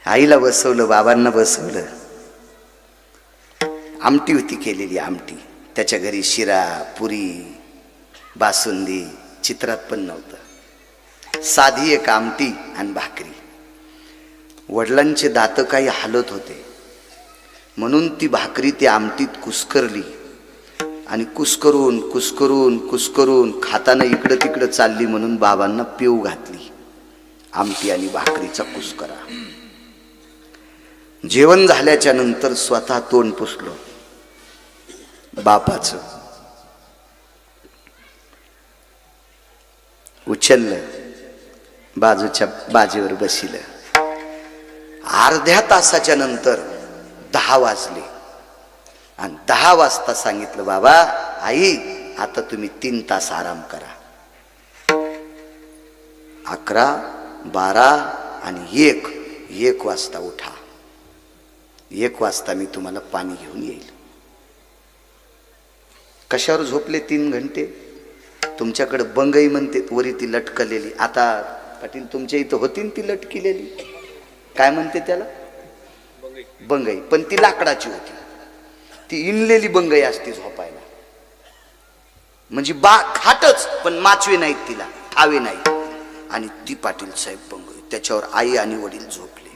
आईला बसवलं, बाबांना बसवलं. आमटी होती केलेली, आमटी. त्याच्या घरी शिरा, पुरी, बासुंदी चित्रात पण नव्हतं. साधी एक आमटी आणि भाकरी. वडिलांचे दात काही हालत होते म्हणून ती भाकरी ती आमटीत कुस्करली आणि कुस्करून कुस्करून कुस्करून खाताना इकडं तिकडं चालली म्हणून बाबांना पिऊ घातली. आमटी आणि भाकरीचा कुस्करा. जेवण झाल्याच्या नंतर स्वतः तोंड पुसलो बापाचं. उचललं, बाजूच्या बाजेवर बसिलं. अर्ध्या तासाच्या नंतर 10 वाजले आणि 10 वाजता सांगितलं, बाबा आई आता तुम्ही 3 तास आराम करा. 11, 12 आणि 1 वाजता उठा. 1 वाजता मी तुम्हाला पाणी घेऊन येईल. कशावर झोपले 3 घंटे? तुमच्याकडे बंगई म्हणते वरी ती लटकलेली. आता पाटील तुमच्या इथं होती ती लटकिलेली, काय म्हणते त्याला? बंगई. पण ती लाकडाची होती. ती इनलेली बंगई असते झोपायला. म्हणजे खाटच पण माचवे नाहीत तिला, ठावे नाही. आणि ती पाटील साहेब बंगई, त्याच्यावर आई आणि वडील झोपले.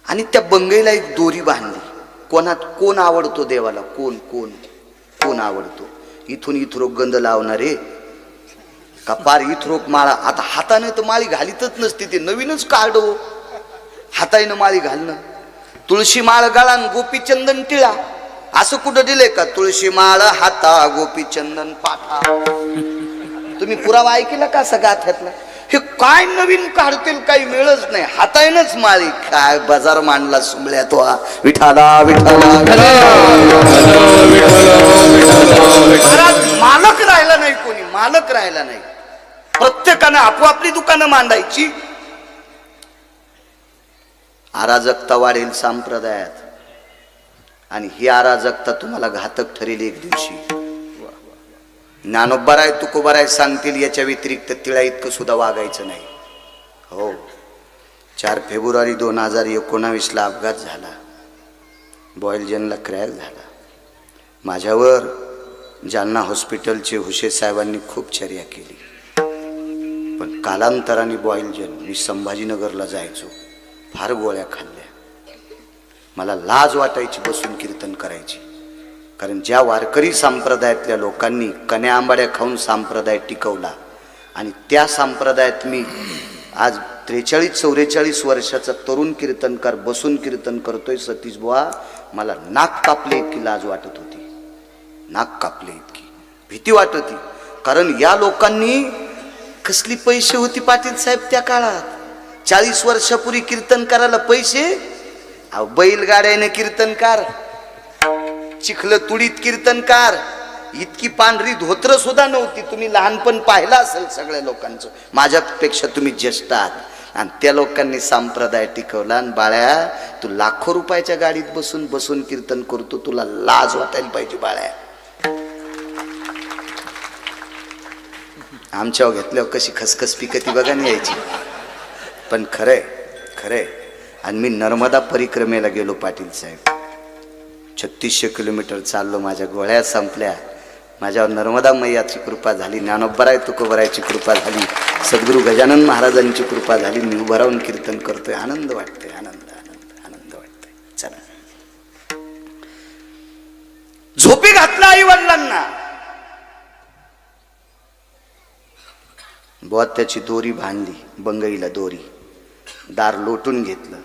आणि त्या बंगईला एक दोरी बांधली. कोण आवडतो देवाला? कोण आवडतो? इथून इथरोक गंध लावणारे का पार इथरोक माळा. आता हाताने तर माळी घालीतच नसते, ते नवीनच काढो हाताने माळी घालणं. तुळशी माळ गळा गोपीचंदन टिळा, असं कुठं दिलंय का? तुळशी माळ हाता गोपीचंदन पाठा. तुम्ही पुरावा ऐकला का सगळ्यातला? हे काय नवीन काढतील, काही मिळच नाही. हातानेच माळी. काय बाजार मांडला सुमळ्या तो. विठाला विठाला. मालक राहिला नाही, कोणी मालक राहिला नाही. प्रत्येकानं आपोआपली दुकानं मांडायची. अराजकता वाढेल संप्रदायात आणि ही अराजकता तुम्हाला घातक ठरेल एक दिवशी. ज्ञानोबाराय तुकोबाराय सांगतील याच्या व्यतिरिक्त तिळा इतकं सुद्धा वागायचं नाही. हो, 4 फेब्रुवारी 2019 ला अपघात झाला. बॉयलजनला क्रॅक झाला. माझ्यावर जालना हॉस्पिटलचे हुशे साहेबांनी खूप चर्या केली. पण कालांतराने बॉयलजन, मी संभाजीनगरला जायचो, फार गोळ्या खाल्ल्या. मला लाज वाटायची बसून कीर्तन करायची. कारण ज्या वारकरी संप्रदायातल्या लोकांनी कण्या आंबाड्या खाऊन संप्रदाय टिकवला आणि त्या संप्रदायात मी आज 43-44 वर्षाचा तरुण कीर्तनकार बसून कीर्तन करतोय. सतीश बुवा, मला नाक कापले इतकी लाज वाटत होती. नाक कापले इतकी भीती वाटत होती. कारण या लोकांनी कसली पैसे होती पाटील साहेब त्या काळात. 40 वर्षापूर्वी कीर्तन करायला पैसे. बैलगाड्याने कीर्तनकार, चिखल तुडीत कीर्तनकार, इतकी पांढरी धोत्र सुद्धा नव्हती. तुम्ही लहानपण पाहिलं असेल सगळ्या लोकांचं, माझ्यापेक्षा तुम्ही ज्येष्ठ आहात. आणि त्या लोकांनी संप्रदाय टिकवला. आणि बाळ्या, तू लाखो रुपयाच्या गाडीत बसून कीर्तन करतो, तुला लाज वाटायला पाहिजे बाळ्या. आमच्यावर घेतल्यावर कशी खसखस पिकती बघा नाही यायची. पण खरंय. आणि मी नर्मदा परिक्रमेला गेलो पाटील साहेब. 3600 किलोमीटर चाललो. माझ्या गोळ्या संपल्या. माझ्यावर नर्मदा मैयाची कृपा झाली, ज्ञानोबाराय तुकोबारायची कृपा झाली, सद्गुरू गजानन महाराजांची कृपा झाली. मी उभं राहून कीर्तन करतोय. आनंद वाटतोय, आनंद वाटतोय. चला, झोपी घातला आई वडिलांना. बुवा त्याची दोरी बांधली, बंगईला दोरी. दार लोटून घेतलं.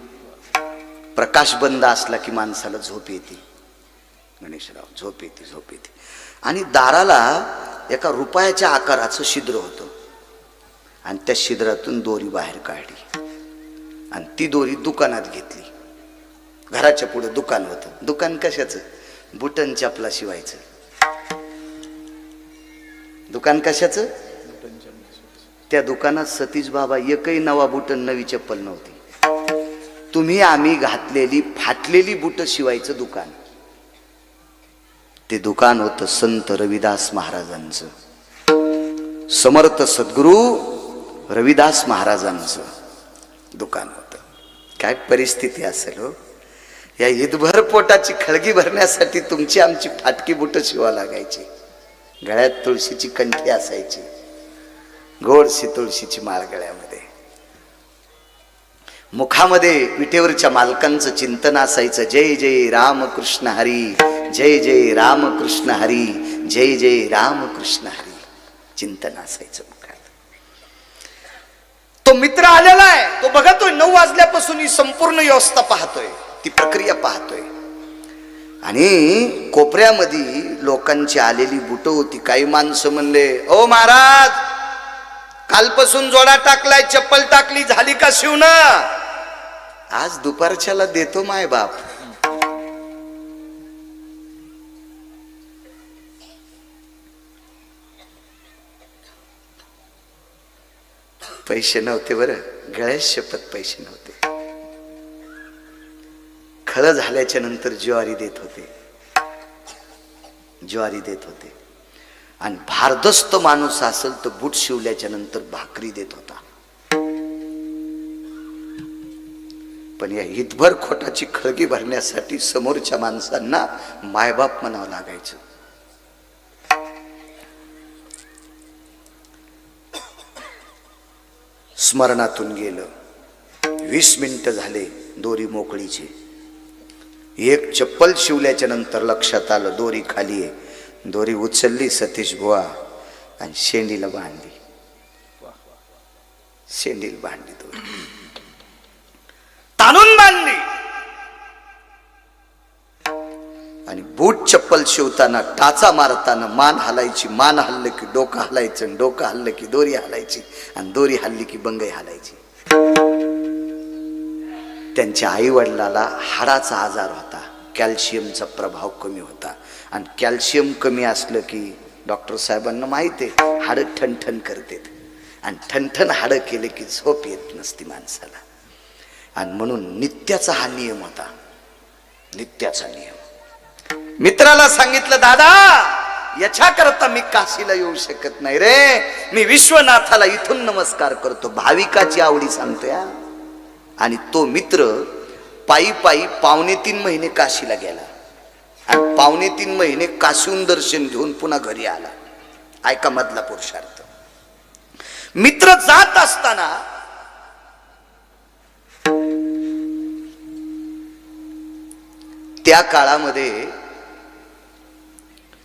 प्रकाश बंद असला की माणसाला झोप येते. गणेशराव, झोप येते. आणि दाराला एका रुपयाच्या आकाराचं छिद्र होतं. आणि त्या छिद्रातून दोरी बाहेर काढली आणि ती दोरी दुकानात घेतली. घराच्या पुढे दुकान होतं. दुकान कशाचं? बुटन चपला शिवायचं दुकान. कशाचं? त्या दुकानात सतीश बाबा एकही नवा बुटन, नवी चप्पल नव्हती. तुम्ही आम्ही घातलेली फाटलेली बुट शिवायचं दुकान. ते दुकान होतं संत रविदास महाराजांचं. समर्थ सद्गुरू रविदास महाराजांचं दुकान होतं. काय परिस्थिती असेल हो. या ईदभर पोटाची खळगी भरण्यासाठी तुमची आमची फाटकी बुट शिवा लागायची. गळ्यात तुळशीची कंठी असायची, गोडशी तुळशीची माळ गळ्यामध्ये. मुखामध्ये विटेवरच्या मालकांचं चिंतन असायचं. जय जय रामकृष्ण हरी, जय जय रामकृष्ण हरी, जय जय रामकृष्ण हरी चिंतन असायचं मुखात. तो मित्र आलेला आहे, तो बघतोय 9 वाजल्यापासून ही संपूर्ण व्यवस्था पाहतोय, ती प्रक्रिया पाहतोय. आणि कोपऱ्यामध्ये लोकांची आलेली बुट होती. काही माणसं म्हणले, ओ महाराज, कालपासून जोडा टाकलाय, चप्पल टाकली, झाली का शिवणं? आज दुपारच्याला देतो माय बाप. पैसे नव्हते बरं, गळ्यात शपथ पैसे नव्हते. खळं झाल्याच्या नंतर ज्वारी देत होते, ज्वारी देत होते. आणि भारदस्त माणूस असेल तर बूट शिवल्याच्या नंतर भाकरी देत होता. पण या ईदभर खोटाची खळगी भरण्यासाठी समोरच्या माणसांना मायबाप म्हणावं लागायचं. स्मरणातून गेलं. 20 मिनिटं झाले, दोरी मोकळीची. एक चप्पल शिवल्याच्या नंतर लक्षात आलं दोरी खाली आहे. दोरी उचलली सतीश बुवा आणि शेंडीला बांधली. शेंडीला बांधली, दोरी ताणून बांधली. आणि बूट चप्पल शिवताना, टाचा मारताना मान हलायची, मान हल्लं की डोकं हलायचं, डोकं हल्लं की दोरी हलायची, आणि दोरी हल्ली की बंगई हलायची. त्यांच्या आई वडिलाला हाडाचा आजार होता, कॅल्शियमचा प्रभाव कमी होता. आणि कॅल्शियम कमी असलं की डॉक्टर साहेबांना माहिती आहे, हाडं ठणठण करतात. आणि ठणठण हाडं केले की झोप येत नसती माणसाला. आणि म्हणून नित्याचा हा नियम होता, नित्याचा नियम. मित्राला सांगितलं, दादा, याच्याकरता मी काशीला येऊ शकत नाही रे, मी विश्वनाथाला इथून नमस्कार करतो. भाविकाची आवडी सांगतोय. आणि तो मित्र पायी पायी 3.5 महिने काशीला गेला. आणि 3.5 महिने काशीहून दर्शन घेऊन पुन्हा घरी आला. ऐका मधला पुरुषार्थ. मित्र जात असताना त्या काळामध्ये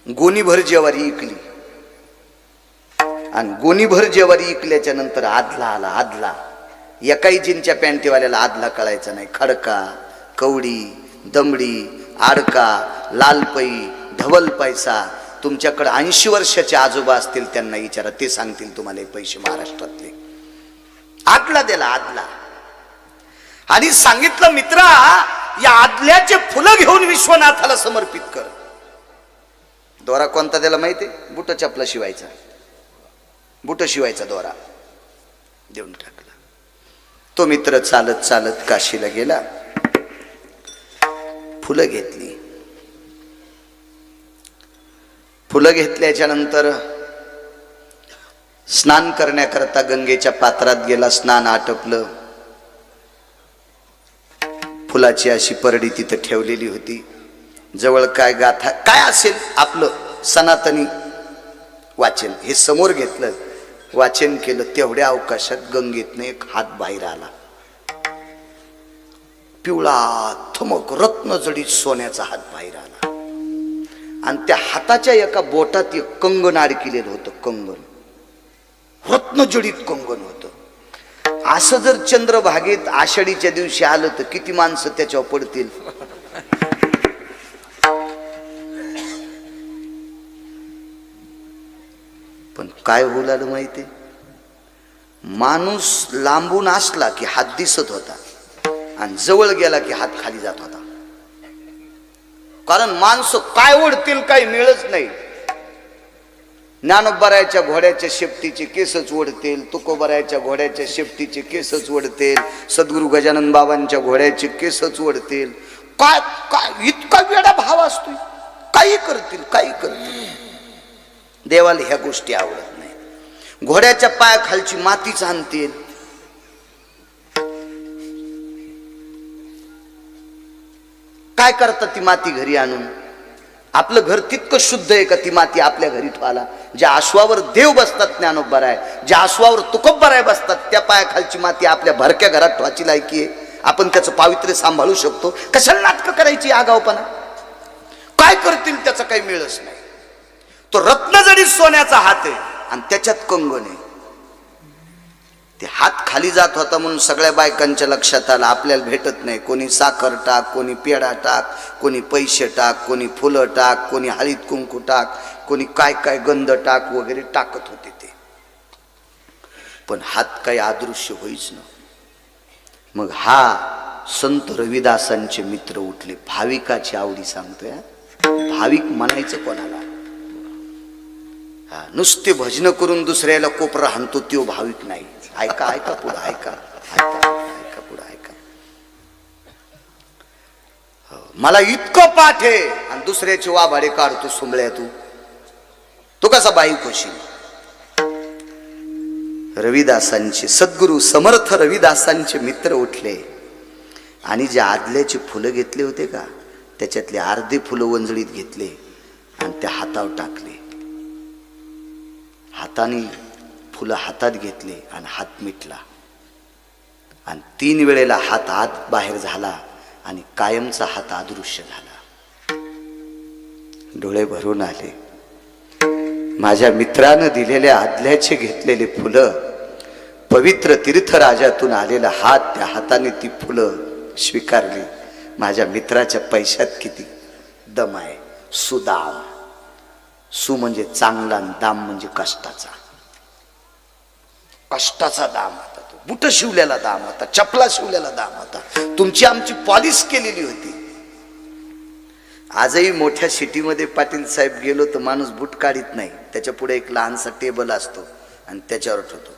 गोणीभर ज्वारी इकली. आणि गोणीभर ज्वारी इकल्याच्या नंतर आदला आला. आदला एकाही जिनच्या पॅन्टीवाल्याला आदला कळायचा नाही. खडका, कवडी, दमडी, आडका, लालपई, धवल पैसा. तुमच्याकडे 80 वर्षाचे आजोबा असतील त्यांना विचारा, ते सांगतील तुम्हाला पैसे महाराष्ट्रातले. आदला दिला, आदला. आणि सांगितलं, मित्रा, या आदल्याचे फुलं घेऊन विश्वनाथाला समर्पित कर. दोरा कोणता दिला माहितीये? बुट चपला शिवायचा, बुट शिवायचा दोरा देऊन टाकला. तो मित्र चालत चालत काशीला गेला. फुलं घेतली. फुलं घेतल्याच्या नंतर स्नान करण्याकरता गंगेच्या पात्रात गेला. स्नान आटपलं. फुलाची अशी परडी तिथं ठेवलेली होती. जवळ काय गाथा काय असेल आपलं सनातनी वाचन हे समोर घेतलं, वाचन केलं. तेवढ्या अवकाशात गंगेतनं एक हात बाहेर आला. पिवळा थमक रत्नजडीत सोन्याचा हात बाहेर आला. आणि त्या हाताच्या एका बोटात एक कंगन अडकिलेलं होतं. कंगन, रत्नजडीत कंगन होतं. असं जर चंद्रभागेत आषाढीच्या दिवशी आलं तर किती माणसं त्याच्यावर पडतील. पण काय होऊ लागलं माहिती? माणूस लांबून असला की हात दिसत होता आणि जवळ गेला की हात खाली जात होता. कारण माणसं काय ओढतील काही मिळच नाही. ज्ञानोबरायाच्या घोड्याच्या शेपटीचे केसच ओढतील, तुकोबरायाच्या घोड्याच्या शेपटीचे केसच ओढतील, सद्गुरु गजानन बाबांच्या घोड्याचे केसच ओढतील. काय काय इतका वेडा भाव असतो. काही करतील, काही करतील. देवाला ह्या गोष्टी आवडत नाही. घोड्याच्या पायाखालची मातीच आणतील काय करतात ती माती घरी आणून? आपलं घर तितकं शुद्ध आहे का ती माती आपल्या घरी ठेवायला? ज्या अश्वावर देव बसतात ज्ञानोबा राय, ज्या अश्वावर तुकोबा राय बसतात, त्या पायाखालची माती आपल्या भरक्या घरात ठेवायची लायकी आहे? आपण त्याचं पावित्र्य सांभाळू शकतो? कशाला नाटकं करायची आगाऊपणा? काय करतील त्याचा काही मिळच नाही. तो रत्नजडीत सोन्याचा हात आहे आणि त्याच्यात कंगन आहे. ते हात खाली जात होता म्हणून सगळ्या बायकांच्या लक्षात आलं आपल्याला भेटत नाही. कोणी साखर टाक, कोणी पेढा टाक, कोणी पैसे टाक, कोणी फुलं टाक, कोणी हळीत कुंकू टाक, कोणी काय काय गंध टाक वगैरे टाकत होते ते. पण हात काही अदृश्य होईच ना. मग हा संत रविदासांचे मित्र उठले. भाविकाची आवडी सांगतोय. भाविक म्हणायचं कोणाला? नुसते भजन करून दुसऱ्याला कोपरा हाणतो तो भाविक नाही. ऐका ऐका पुढे ऐका ऐका ऐका पुढे ऐका. मला इतकं पाठ आहे आणि दुसऱ्याचे वाभाडे काढतो सुंबळ्या तू कसा भाविक होशील? रविदासांचे सद्गुरु समर्थ रविदासांचे मित्र उठले आणि जे आदल्याचे फुलं घेतले होते का त्याच्यातले अर्धे फुलं वंजळीत घेतले आणि त्या हातावर टाकले. हाताने फुलं हातात घेतले आणि हात मिटला आणि 3 वेळेला हात आत बाहेर झाला आणि कायमचा हात अदृश्य झाला. डोळे भरून आले. माझ्या मित्रानं दिलेल्या आदल्याचे घेतलेले फुलं, पवित्र तीर्थराजातून आलेला हात, त्या हाताने ती फुलं स्वीकारली. माझ्या मित्राच्या पैशात किती दम आहे. सुदाम. सु म्हणजे चांगला आणि दाम म्हणजे कष्टाचा. कष्टाचा दाम होता तो. बुट शिवलेला दाम होता, चपला शिवलेला दाम होता. तुमची आमची पॉलिश केलेली होती. आजही मोठ्या सिटीमध्ये पाटील साहेब गेलो तर माणूस बूट काढीत नाही. त्याच्या पुढे एक लहानसा टेबल असतो आणि त्याच्यावर ठेवतो.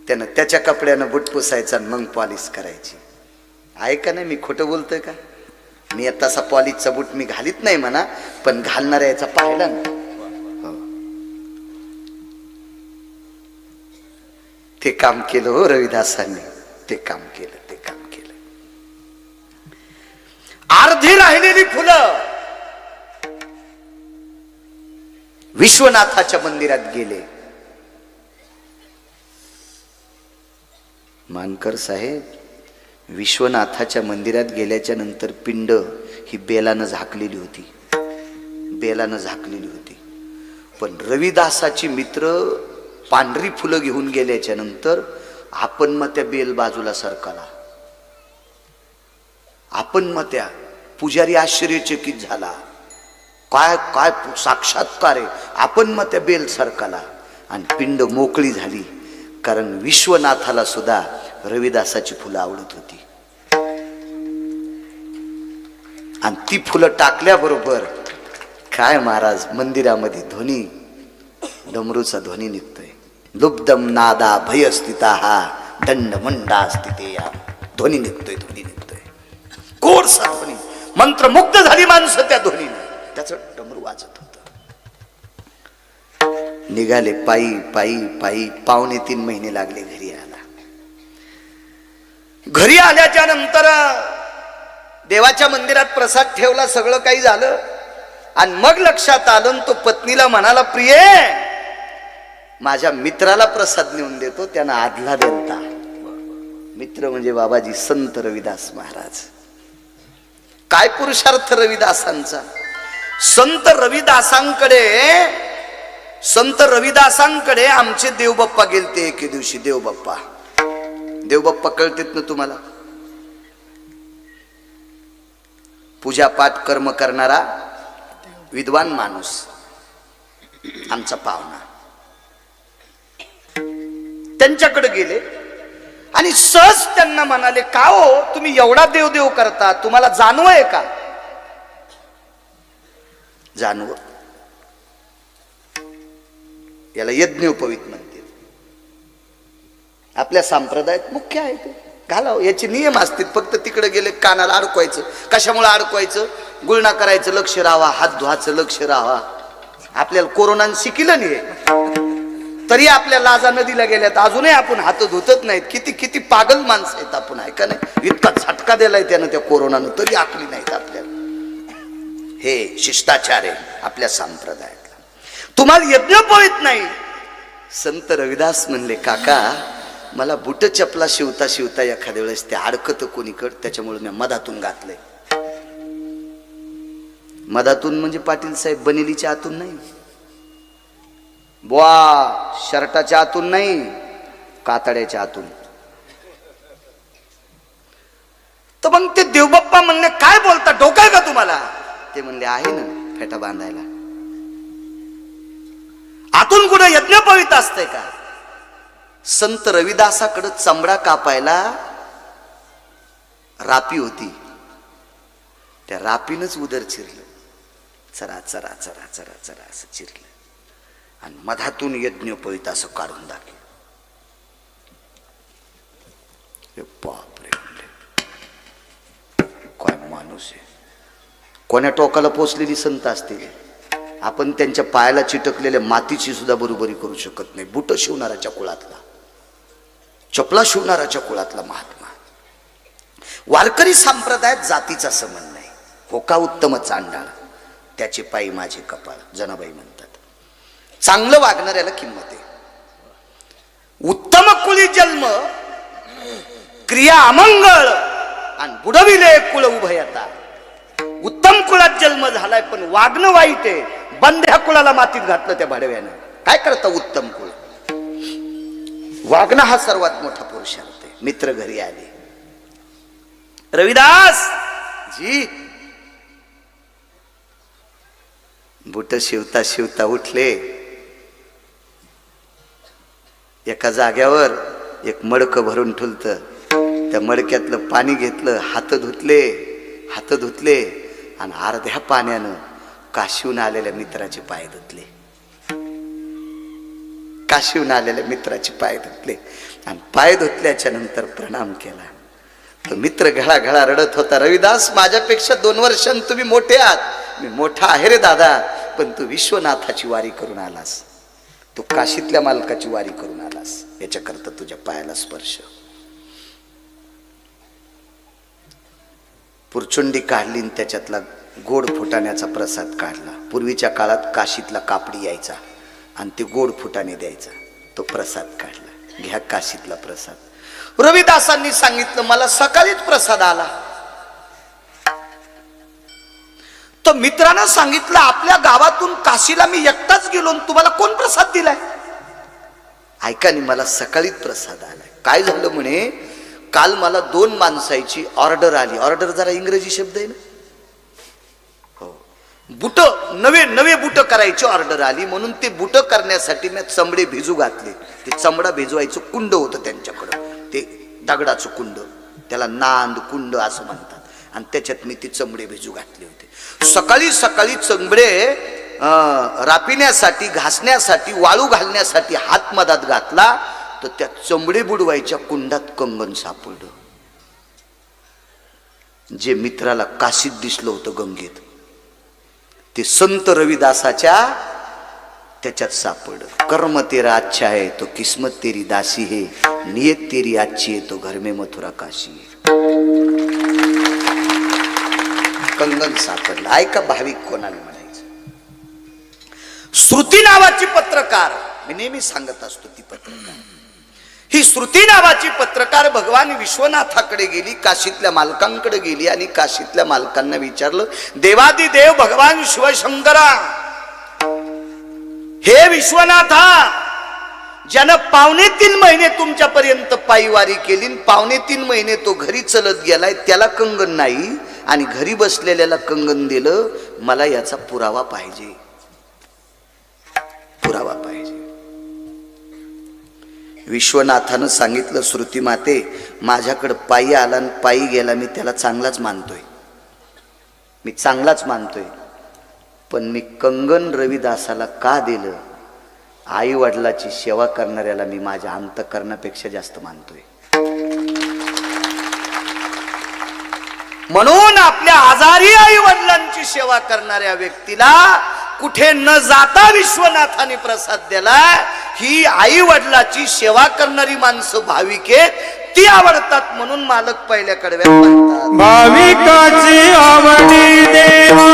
त्यानं त्याच्या कपड्यानं बूट पुसायचा आणि मग पॉलिश करायची. आहे का नाही? मी खोटं बोलतोय का? मी तसा पॉलिशचा बूट मी घालीत नाही म्हणा, पण घालणाऱ्या याचा पाहिला ना. ते काम केलं हो रविदासांनी. ते काम केलं. अर्धी राहिलेली फुलं विश्वनाथाच्या मंदिरात गेले. मानकर साहेब, विश्वनाथाच्या मंदिरात गेल्याच्या नंतर पिंड ही बेलानं झाकलेली होती. बेलानं झाकलेली होती. पण रविदासाची मित्र पांढरी फुलं घेऊन गेल्याच्या नंतर आपण मग त्या बेल बाजूला सरकला. आपण मग त्या पुजारी आश्चर्यचकित झाला. काय काय साक्षात्कार आहे. आपण मग त्या बेल सरकला आणि पिंड मोकळी झाली. कारण विश्वनाथाला सुद्धा रविदासाची फुलं आवडत होती. आणि ती फुलं टाकल्याबरोबर काय महाराज मंदिरामध्ये ध्वनी, डमरूचा ध्वनी निघतोय. लुब्धम नादा भयस्थिता हा दंड मंडा स्थिते या. ध्वनी निघतोय. कोरसा ध्वनी. मंत्रमुग्ध झाली माणसं त्या ध्वनीने. त्याचं डमरू वाजत होत. निघाले पायी पायी पायी. 2.5 महिने लागले घरी यायला. घरी आल्याच्या नंतर देवाच्या मंदिरात प्रसाद ठेवला. सगळं काही झालं आणि मग लक्षात आलं. तो पत्नीला म्हणाला, प्रिये माझ्या मित्राला प्रसाद नेऊन देतो, त्यांना आदला देता. मित्र म्हणजे बाबाजी संत रविदास महाराज. काय पुरुषार्थ रविदासांचा. संत रविदासांकडे आमचे देवबाप्पा गेलते एके दिवशी. देवबाप्पा कळतेत ना तुम्हाला? पूजा पाठ कर्म करणारा विद्वान माणूस, आमचा पाहुणा. त्यांच्याकडे गेले आणि सहज त्यांना म्हणाले, का हो तुम्ही एवढा देव करता, तुम्हाला जाणव आहे का? जाणव. याला यज्ञोपवीत म्हणते. आपल्या संप्रदायात मुख्य आहे ते. घालाव याचे नियम असतील. फक्त तिकडे गेले कानाला अडकवायचं. कशामुळे अडकवायचं? गुळणा करायचं लक्ष राहावा, हात धुवायचं लक्ष राहावा. आपल्याला कोरोनाने शिकलं नाही. तरी आपल्या लाजा नदीला गेल्यात, अजूनही आपण हात धुतत नाहीत. किती किती पागल माणसं आहेत आपण, ऐका नाही. इतका झटका दिलाय त्यानं त्या कोरोनानं, तरी आकली नाहीत आपल्याला. हे शिष्टाचार आहे आपल्या संप्रदायातला. तुम्हाला यज्ञोपवीत नाही. संत रविदास म्हणले, काका मला बुट चपला शिवता शिवता एखाद्या वेळेस ते अडकत कोणीकड, त्याच्यामुळे मी मधातून घातलंय. मधातून म्हणजे पाटील साहेब बनेलीच्या आतून नाही, बुवा शर्टाच्या आतून नाही, कातड्याच्या आतून. तर मग ते देवबाप्पा म्हणले, काय बोलता, डोकं आहे का तुम्हाला? ते म्हणले, आहे ना फेटा बांधायला. आतून कुठे यज्ञोपवीत असतंय का? संत रविदासाकडे चमडा कापायला रापी होती, त्या रापीनच उदर चिरलं, चरा चरा चरा चरा चरा असं चिरलं आणि मधातून यज्ञोपवीत असं काढून दाखवलं. बापरे, काय माणूस आहे. कोण्या टोकाला पोचलेली संत असतील. आपण त्यांच्या पायाला चिटकलेल्या मातीची सुद्धा बरोबरी करू शकत नाही. बुट शिवणाऱ्याच्या कुळातला, चपला शिवणाऱ्याच्या कुळातला महात्मा. वारकरी संप्रदायात जातीचा संबंध नाही. होका उत्तम चांडाळ, त्याचे पायी माझे कपाळ, जनाबाई म्हणतात. चांगलं वागणाऱ्याला किंमत आहे. उत्तम कुळी जन्म, क्रिया अमंगळ आणि बुडविले कुळ उभयता. उत्तम कुळात जन्म झालाय पण वागणं वाईट आहे. बंध्या कुळाला मातीत घातलं त्या भाडव्यानं. काय करता उत्तम कुळ? वागणं हा सर्वात मोठा पुरुषार्थ आहे. मित्र घरी आले, रविदास जी बुट शिवता शिवता उठले. एका जाग्यावर एक मडकं भरून ठुलत, त्या मडक्यातलं पाणी घेतलं, हात धुतले आणि अर्ध्या पाण्यानं काशीहून आलेल्या मित्राचे पाय धुतले. काशीहून आलेल्या मित्राचे पाय धुतले आणि पाय धुतल्याच्या नंतर प्रणाम केला. तो मित्र घळाघळा रडत होता, रविदास माझ्यापेक्षा 2 वर्षांनी तुम्ही मोठे आहात. मी मोठा आहे रे दादा, पण तू विश्वनाथाची वारी करून आलास, तू काशीतल्या मालकाची वारी करून आलास, याच्याकरता तुझ्या पायाला स्पर्श. पुरचुंडी काढली आणि त्याच्यातला गोड फुटाण्याचा प्रसाद काढला. पूर्वीच्या काळात काशीतला कापडी यायचा आणि ते गोड फुटाणे द्यायचा, तो प्रसाद काढला. घ्या काशीतला प्रसाद. रविदासांनी सांगितलं, मला सकाळीच प्रसाद आला. तर मित्रानं सांगितलं, आपल्या गावातून काशीला मी एकटाच गेलो, तुम्हाला कोण प्रसाद दिलाय? ऐका नाही, मला सकाळीच प्रसाद आलाय. काय झालं म्हणे, काल मला 2 माणसाची ऑर्डर आली. ऑर्डर जरा इंग्रजी शब्द आहे ना. हो, बुट नवे बुट करायची ऑर्डर आली, म्हणून ते बुट करण्यासाठी मी चमडे भिजू घातले. ते चमडा भिजवायचं कुंड होतं त्यांच्याकडं, ते दगडाचं कुंड, त्याला नांद कुंड असं म्हणतात, आणि त्याच्यात मी ती चमडे भिजू घातले होते. सकाळी सकाळी चमडे रापिण्यासाठी, घासण्यासाठी, वाळू घालण्यासाठी हात मधात घातला, तर त्या चमडे बुडवायच्या कुंडात कंगन सापडलं, जे मित्राला काशीत दिसलं होतं गंगेत. ते संत रविदासाच्या त्याच्यात सापडलं. कर्म तेरा अच्छा है तो किस्मत तेरी दासी है, नियत तेरी अच्छी है तो घर में मथुरा काशी है. कंगन सापडलं. ऐका भाविक कोणाला म्हणायचं. श्रुती नावाची पत्रकार, मी नेहमी सांगत असतो ती पत्रकार, ही श्रुती नावाची पत्रकार भगवान विश्वनाथाकडे गेली, काशीतल्या मालकांकडे गेली आणि काशीतल्या मालकांना विचारलं, देवादिदेव भगवान शिवशंकरा, हे विश्वनाथा, ज्यानं 3.5 महिने तुमच्यापर्यंत पायीवारी केली, 3.5 महिने तो घरी चलत गेलाय, त्याला कंगन नाही आणि घरी बसलेल्याला कंगन दिलं, मला याचा पुरावा पाहिजे, पुरावा पाहिजे. विश्वनाथानं सांगितलं, श्रुती माते, माझ्याकडे पायी आला आणि पायी गेला, मी त्याला चांगलाच मानतोय, मी चांगलाच मानतोय, पण मी कंगन रविदासाला का दिलं? आई वडिलाची सेवा करणाऱ्याला मी माझ्या अंतःकरणापेक्षा जास्त मानतोय. म्हणून आपल्या आजारी आई वडिलांची सेवा करणाऱ्या व्यक्तीला कुठे न जाता विश्वनाथाने प्रसाद दिला. ही आई वडिलाची सेवा करणारी माणसं भाविक आहेत, ती आवडतात म्हणून मालक पहिल्या कडव्यात म्हणतात, भाविकाची आवडी देवा,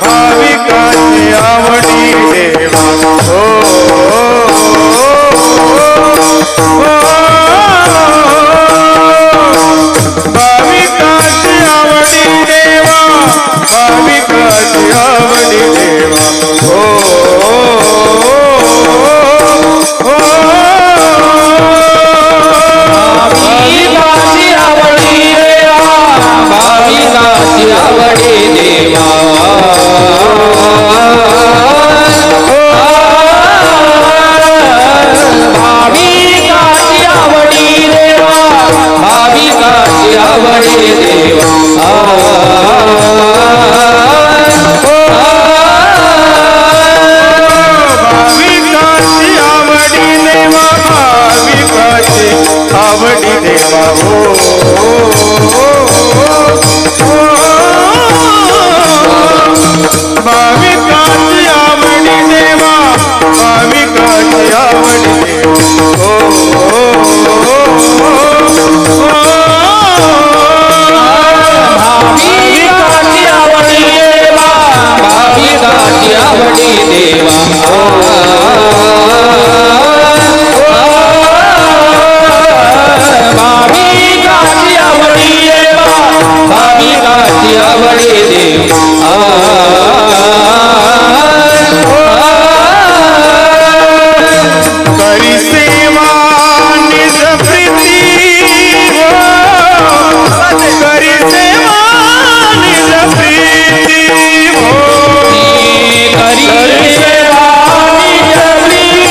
भाविकाची आवडी देवा, हो, भाविकाची आवडी देवा, भाविकाची आवडी देवा, हो, भाविकाची आवडी देवा, भाविकाची आवडी देवा, भाविकाची आवडी देवा, भाविकाची आवडी देवा, भाविकाची आवडी देवा, भाविकाची आवडी देवा, हो, भाविकाची आवडी देवा, भाविकाची आवडी देवा, भाविकाची आवडी देवा, भाविकाची आवडी देवा, भाविकाची आवडी देवा, भाविकाची आवडी देवा, करी सेवा निज प्रीती, करी सेवा निज प्रीती, करी सेवा निज प्रीती, करी सेवा निज प्रीती,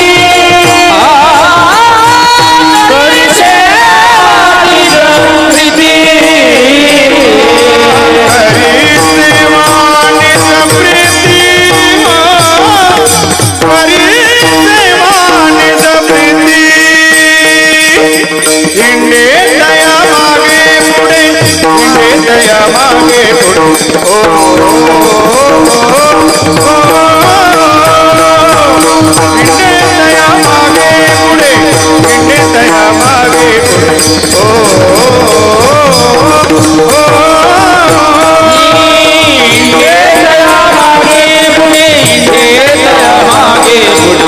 करी सेवा निज प्रीती, करी सेवा निज प्रीती, हिंडे दया मागे पुढे, हिंडे दया मागे पुढे, हिंडे दया मागे पुढे, हिंडे दया मागे पुढे, इंगे दया मागे पुढे, इंगे दया मागे पुढे,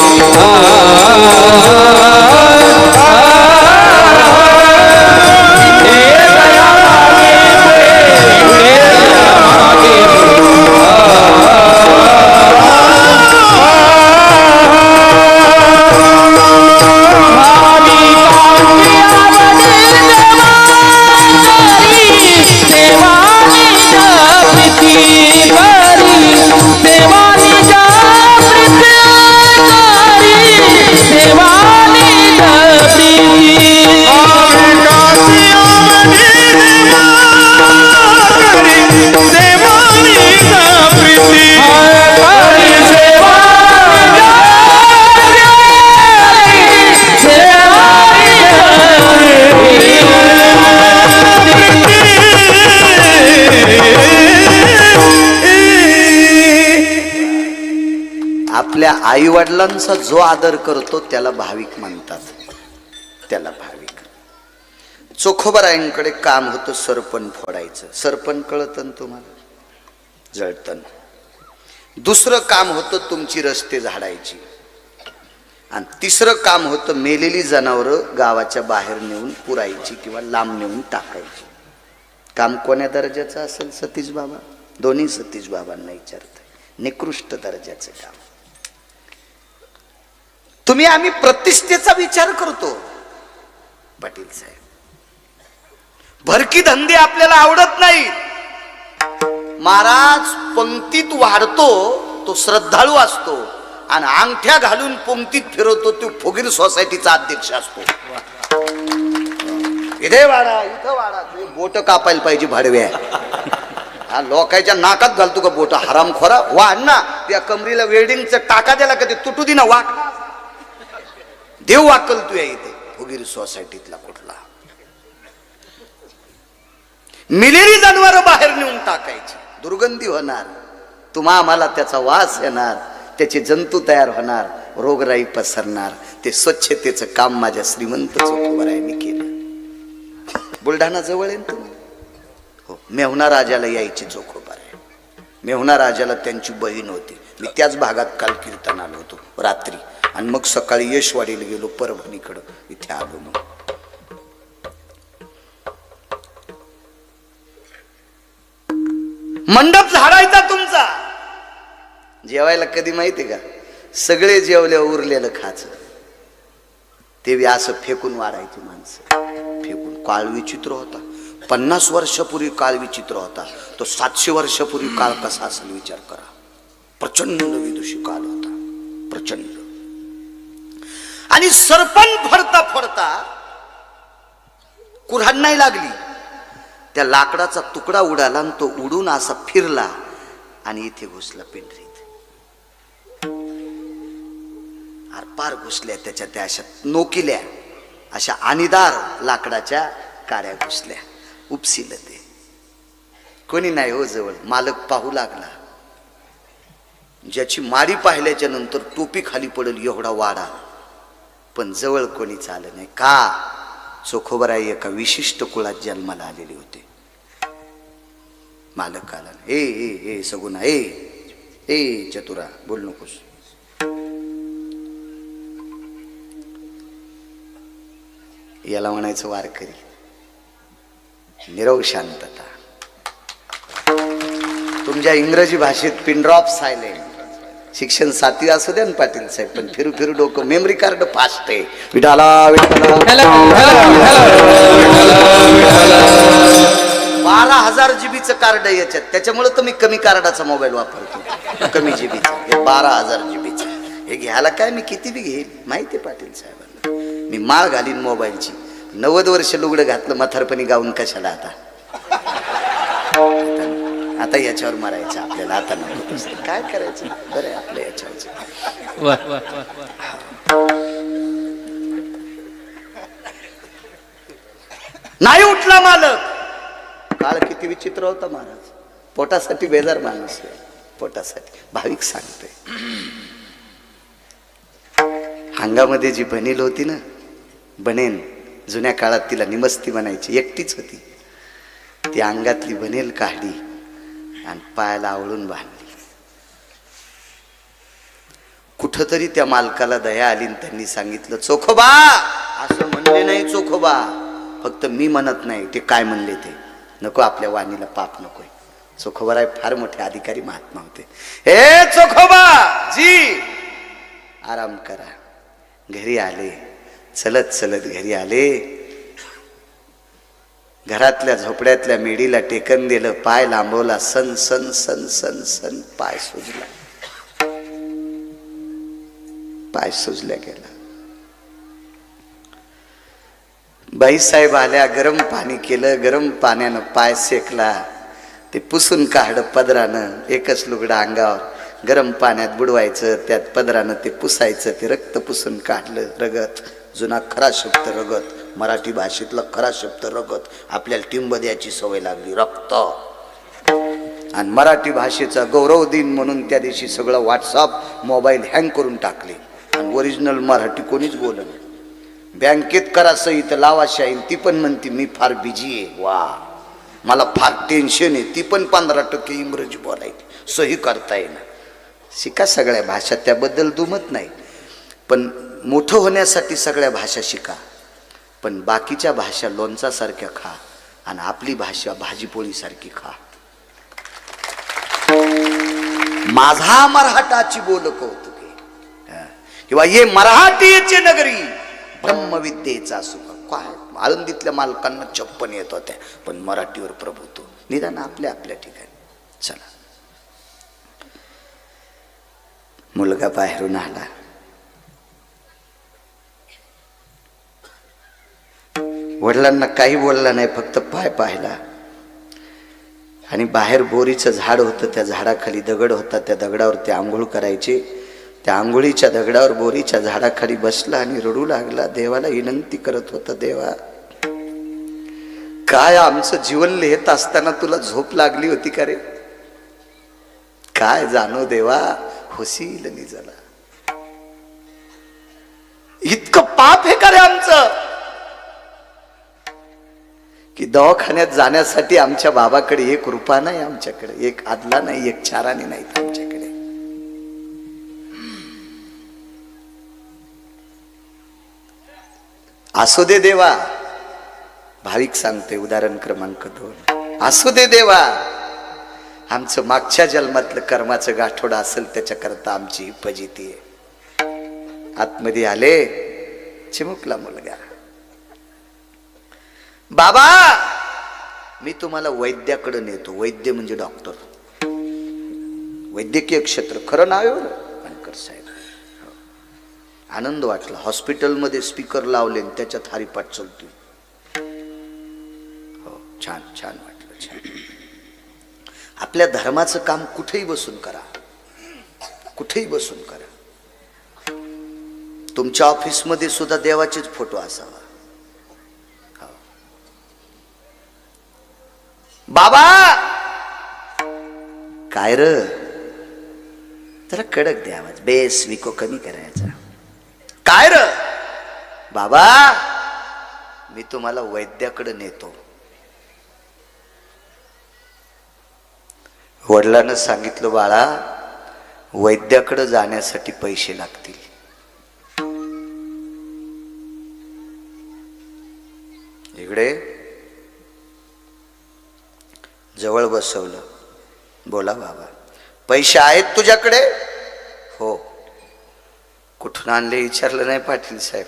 आपल्या आई वडिलांचा जो आदर करतो त्याला भाविक म्हणतात, त्याला भाविक. चोखोबरायांकडे काम होतं सरपण फोडायचं. सरपण कळतं ना तुम्हाला, जळतं. दुसरं काम होतं तुमची रस्ते झाडायची, आणि तिसरं काम होतं मेलेली जनावरं गावाच्या बाहेर नेऊन पुरायची किंवा लांब नेऊन टाकायची. काम कोण्या दर्जाचं असेल सतीश बाबा? दोन्ही सतीश बाबांना विचारतंय. निकृष्ट दर्जाचं काम. तुम्ही आम्ही प्रतिष्ठेचा विचार करतो पाटील साहेब. भरकी धंदे आपल्याला आवडत नाही. महाराज पंक्तीत वाढतो तो श्रद्धाळू असतो, आणि अंगठ्या घालून पंक्तीत फिरवतो तो फुगीर सोसायटीचा अध्यक्ष असतो. इथे वाडा इथं वाडा, तू बोट कापायला पाहिजे भाडव्या. हा लोकांच्या नाकात घालतो का बोट? हरामखोरा. वाढ ना त्या कमरीला वेल्डिंगचा टाका द्याला का ते तुटू दे ना. वाक देव वाकल तू इथे फुगीर सोसायटीतला कुठला. मिलेली जनावरं बाहेर नेऊन टाकायची, दुर्गंधी होणार, तुम्हा आम्हाला त्याचा वास येणार, त्याचे जंतू तयार होणार. रोगराई पसरणार. ते स्वच्छतेचं काम माझ्या श्रीमंत चोखोबरायांनी केलं. बुलढाणा जवळ आहे ना तुम्ही. हो, मेहुणा राजाला यायची चोखोबराय. मेहुणा राजाला त्यांची बहीण होती. मी त्याच भागात काल कीर्तन आलो होतो रात्री, आणि मग सकाळी यशवाडीला गेलो, परभणीकडं. इथे आलो मग. मंडप झाडायचा तुमचा. जेवायला कधी माहिती का, सगळे जेवले उरलेलं खायचं. ते असं फेकून वाढायची माणसं, फेकून. काळ विचित्र होता. 50 वर्षापूर्वी काळ विचित्र होता. तो 700 वर्षापूर्वी काळ कसा असेल विचार करा. प्रचंड विदुषी काळ होता, प्रचंड. आणि सरपण फडता फडता कुऱ्हाड नाही लागली. त्या लाकडाचा तुकडा उडाला आणि तो उडून असा फिरला आणि इथे घुसला पिंढरीत. आरपार घुसल्या त्याच्या त्या अशा नोकिल्या, अशा आणीदार लाकडाच्या काड्या घुसल्या. उपसिलं ते. कोणी नाही हो जवळ. मालक पाहू लागला. ज्याची माडी पाहिल्याच्या नंतर टोपी खाली पडेल एवढा वाडा, पण जवळ कोणीच आलं नाही. का? चोखोबराई एका विशिष्ट कुळात जन्माला आलेले होते. मालक आला. ए सगुना, ए चतुरा, बोल नकोस. याला म्हणायचं वारकरी. निरव शांतता. तुमच्या इंग्रजी भाषेत पिन ड्रॉप सायलेंट. शिक्षण 7वी असू द्या ना पाटील साहेब, पण फिरू फिरू डोकं. मेमरी कार्ड फास्ट आहे. विठाला 12,000 जीबीचं कार्ड आहे याच्यात. त्याच्यामुळे तर मी कमी कार्डाचा मोबाईल वापरतो. कमी जीबीचा. हे 12,000 जीबीचं. हे घ्यायला काय मी किती बी घेईल माहिती आहे पाटील साहेबांना. मी माळ घालीन मोबाईलची. 90 वर्ष लुगडं घातलं म्हातारपणी गाऊन कशाला आता. आता याच्यावर मारायचं आपल्याला. आता नको. काय करायचं बरं आपल्या याच्यावरचं. नाही उठला मालक. काळ किती विचित्र होता महाराज. पोटासाठी बेजार माणूस. पोटासाठी भाविक सांगतोय. अंगामध्ये जी बनेल होती ना, बनेन, जुन्या काळात तिला निमस्ती म्हणायची. एकटीच होती. ती अंगातली बनेल काढली आणि पायाला आवळून बांधली. कुठंतरी त्या मालकाला दया आली. त्यांनी सांगितलं, चोखोबा असं म्हणले नाही. चोखोबा फक्त मी म्हणत नाही, ते काय म्हणले ते नको. आपल्या वाणीला पाप नकोय. चोखोबाराय फार मोठे अधिकारी महात्मा होते. हे चोखोबा जी, आराम करा. घरी आले. चलत चलत घरी आले. घरातल्या झोपड्यातल्या मेडीला टेकन दिलं. पाय लांबवला. सन सन सन सन सन. पाय सुजला. पाय सुजल्या गेला. बाईसाहेब आल्या. गरम पाणी केलं. गरम पाण्यानं पाय सेकला. ते पुसून काढ पदरानं. एकच लुगडं अंगावर गरम पाण्यात बुडवायचं. त्यात पदरानं ते पुसायचं. ते रक्त पुसून काढलं. रगत. जुना खरा शब्द रगत. मराठी भाषेतला खरा शब्द रगत. आपल्याला टिंब द्यायची सवय लागली. रक्त. आणि मराठी भाषेचा गौरव दिन म्हणून त्या दिवशी सगळं व्हॉट्सअप मोबाईल हँग करून टाकले. आणि ओरिजिनल मराठी कोणीच बोलत. बँकेत करा सही तर लावा शाहीन. ती पण म्हणते मी फार बिझी आहे. वा, मला फार टेन्शन आहे. ती पण 15% इंग्रजी बोलायची. सही करता येणार. शिका सगळ्या भाषा. त्याबद्दल दुमत नाही. पण मोठं होण्यासाठी सगळ्या भाषा शिका. पण बाकीच्या भाषा लोणचासारख्या खा आणि आपली भाषा भाजीपोळीसारखी खा. माझा मराठाची बोल कौतुके, किंवा ये मराठीचे नगरी ब्रह्मविद्येचा सुख. काय आळंदीतल्या मालकांना 56 येत होत्या, पण मराठीवर प्रभुत्व. निदान आपल्या आपल्या ठिकाणी. चला. मुलगा बाहेरून आला. वडिलांना काही बोलला नाही. फक्त पाय पाहिला. आणि बाहेर बोरीचं झाड होतं. त्या झाडाखाली दगड होता. त्या दगडावर ते आंघोळ करायचे. त्या आंघोळीच्या दगडावर बोरीच्या झाडाखाली बसला आणि रडू लागला. देवाला विनंती करत होता, देवा काय आमचं जीवन लिहित असताना तुला झोप लागली होती का रे? काय जाणो देवा, होशील निजला. इतकं पाप आहे का रे आमचं की दवाखान्यात जाण्यासाठी आमच्या बाबाकडे एक रुपया नाही, आमच्याकडे एक आदला नाही, एक चाराने नाहीत आमच्याकडे. असू दे देवा, भाविक सांगते उदाहरण क्रमांक 2, असू दे देवा, आमचं मागच्या जन्मातलं कर्माचं गाठोडं असेल त्याच्याकरता आमची ही फजिती आहे. आतमध्ये आले, चिमुकला मुलगा, बाबा मी तुम्हाला वैद्याकडे नेतो. वैद्य म्हणजे डॉक्टर, वैद्यकीय क्षेत्र खरं नाव आहे बरं बनकर साहेब. आनंद वाटला. हॉस्पिटलमध्ये स्पीकर लावले आणि त्याच्यात हरिपाठ चालतो. हो, छान छान वाटलं, छान. आपल्या धर्माचं काम कुठेही बसून करा, कुठेही बसून करा. तुमच्या ऑफिसमध्ये सुद्धा देवाचेच फोटो असावा. बाबा काय र, जरा कडक द्या आवाज, बेस विको कमी करायचा. काय र बाबा, मी तुम्हाला वैद्याकडे नेतो. वडिलांना सांगितलं, बाळा वैद्याकडे जाण्यासाठी पैसे लागतील. इकडे जवळ बसवलं. बोला बाबा, पैसे आहेत तुझ्याकडे? हो. कुठून आणले विचारलं नाही पाटील साहेब.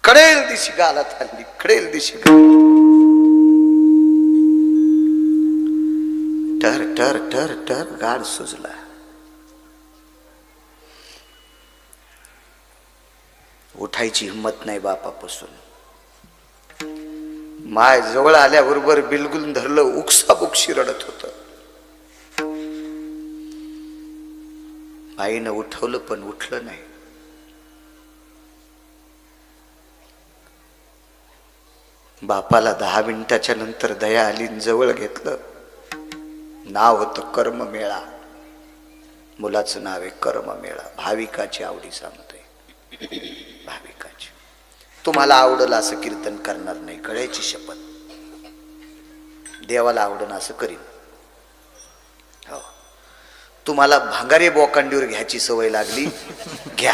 कडेल दिशी गालात हल्ली, कडेल दिशी टर टर टर टर गाड सुजला. उठायची हिंमत नाही बापापासून. माय जवळ आल्याबरोबर बिलगुल धरलं, उकसाबुकशी रडत होत. आईनं उठवलं पण उठलं नाही. बापाला 10 मिनिटाच्या नंतर दया आली, जवळ घेतलं. नाव होतं कर्ममेळा. मुलाचं नाव आहे कर्ममेळा. भाविकाची आवडी सांगतोय, भाविकाची. तुम्हाला आवडलं असं कीर्तन करणार नाही, कळायची शपथ. देवाला आवडलं असं करीन. हो. तुम्हाला भांगारे बोकांडीवर घ्यायची सवय लागली, घ्या.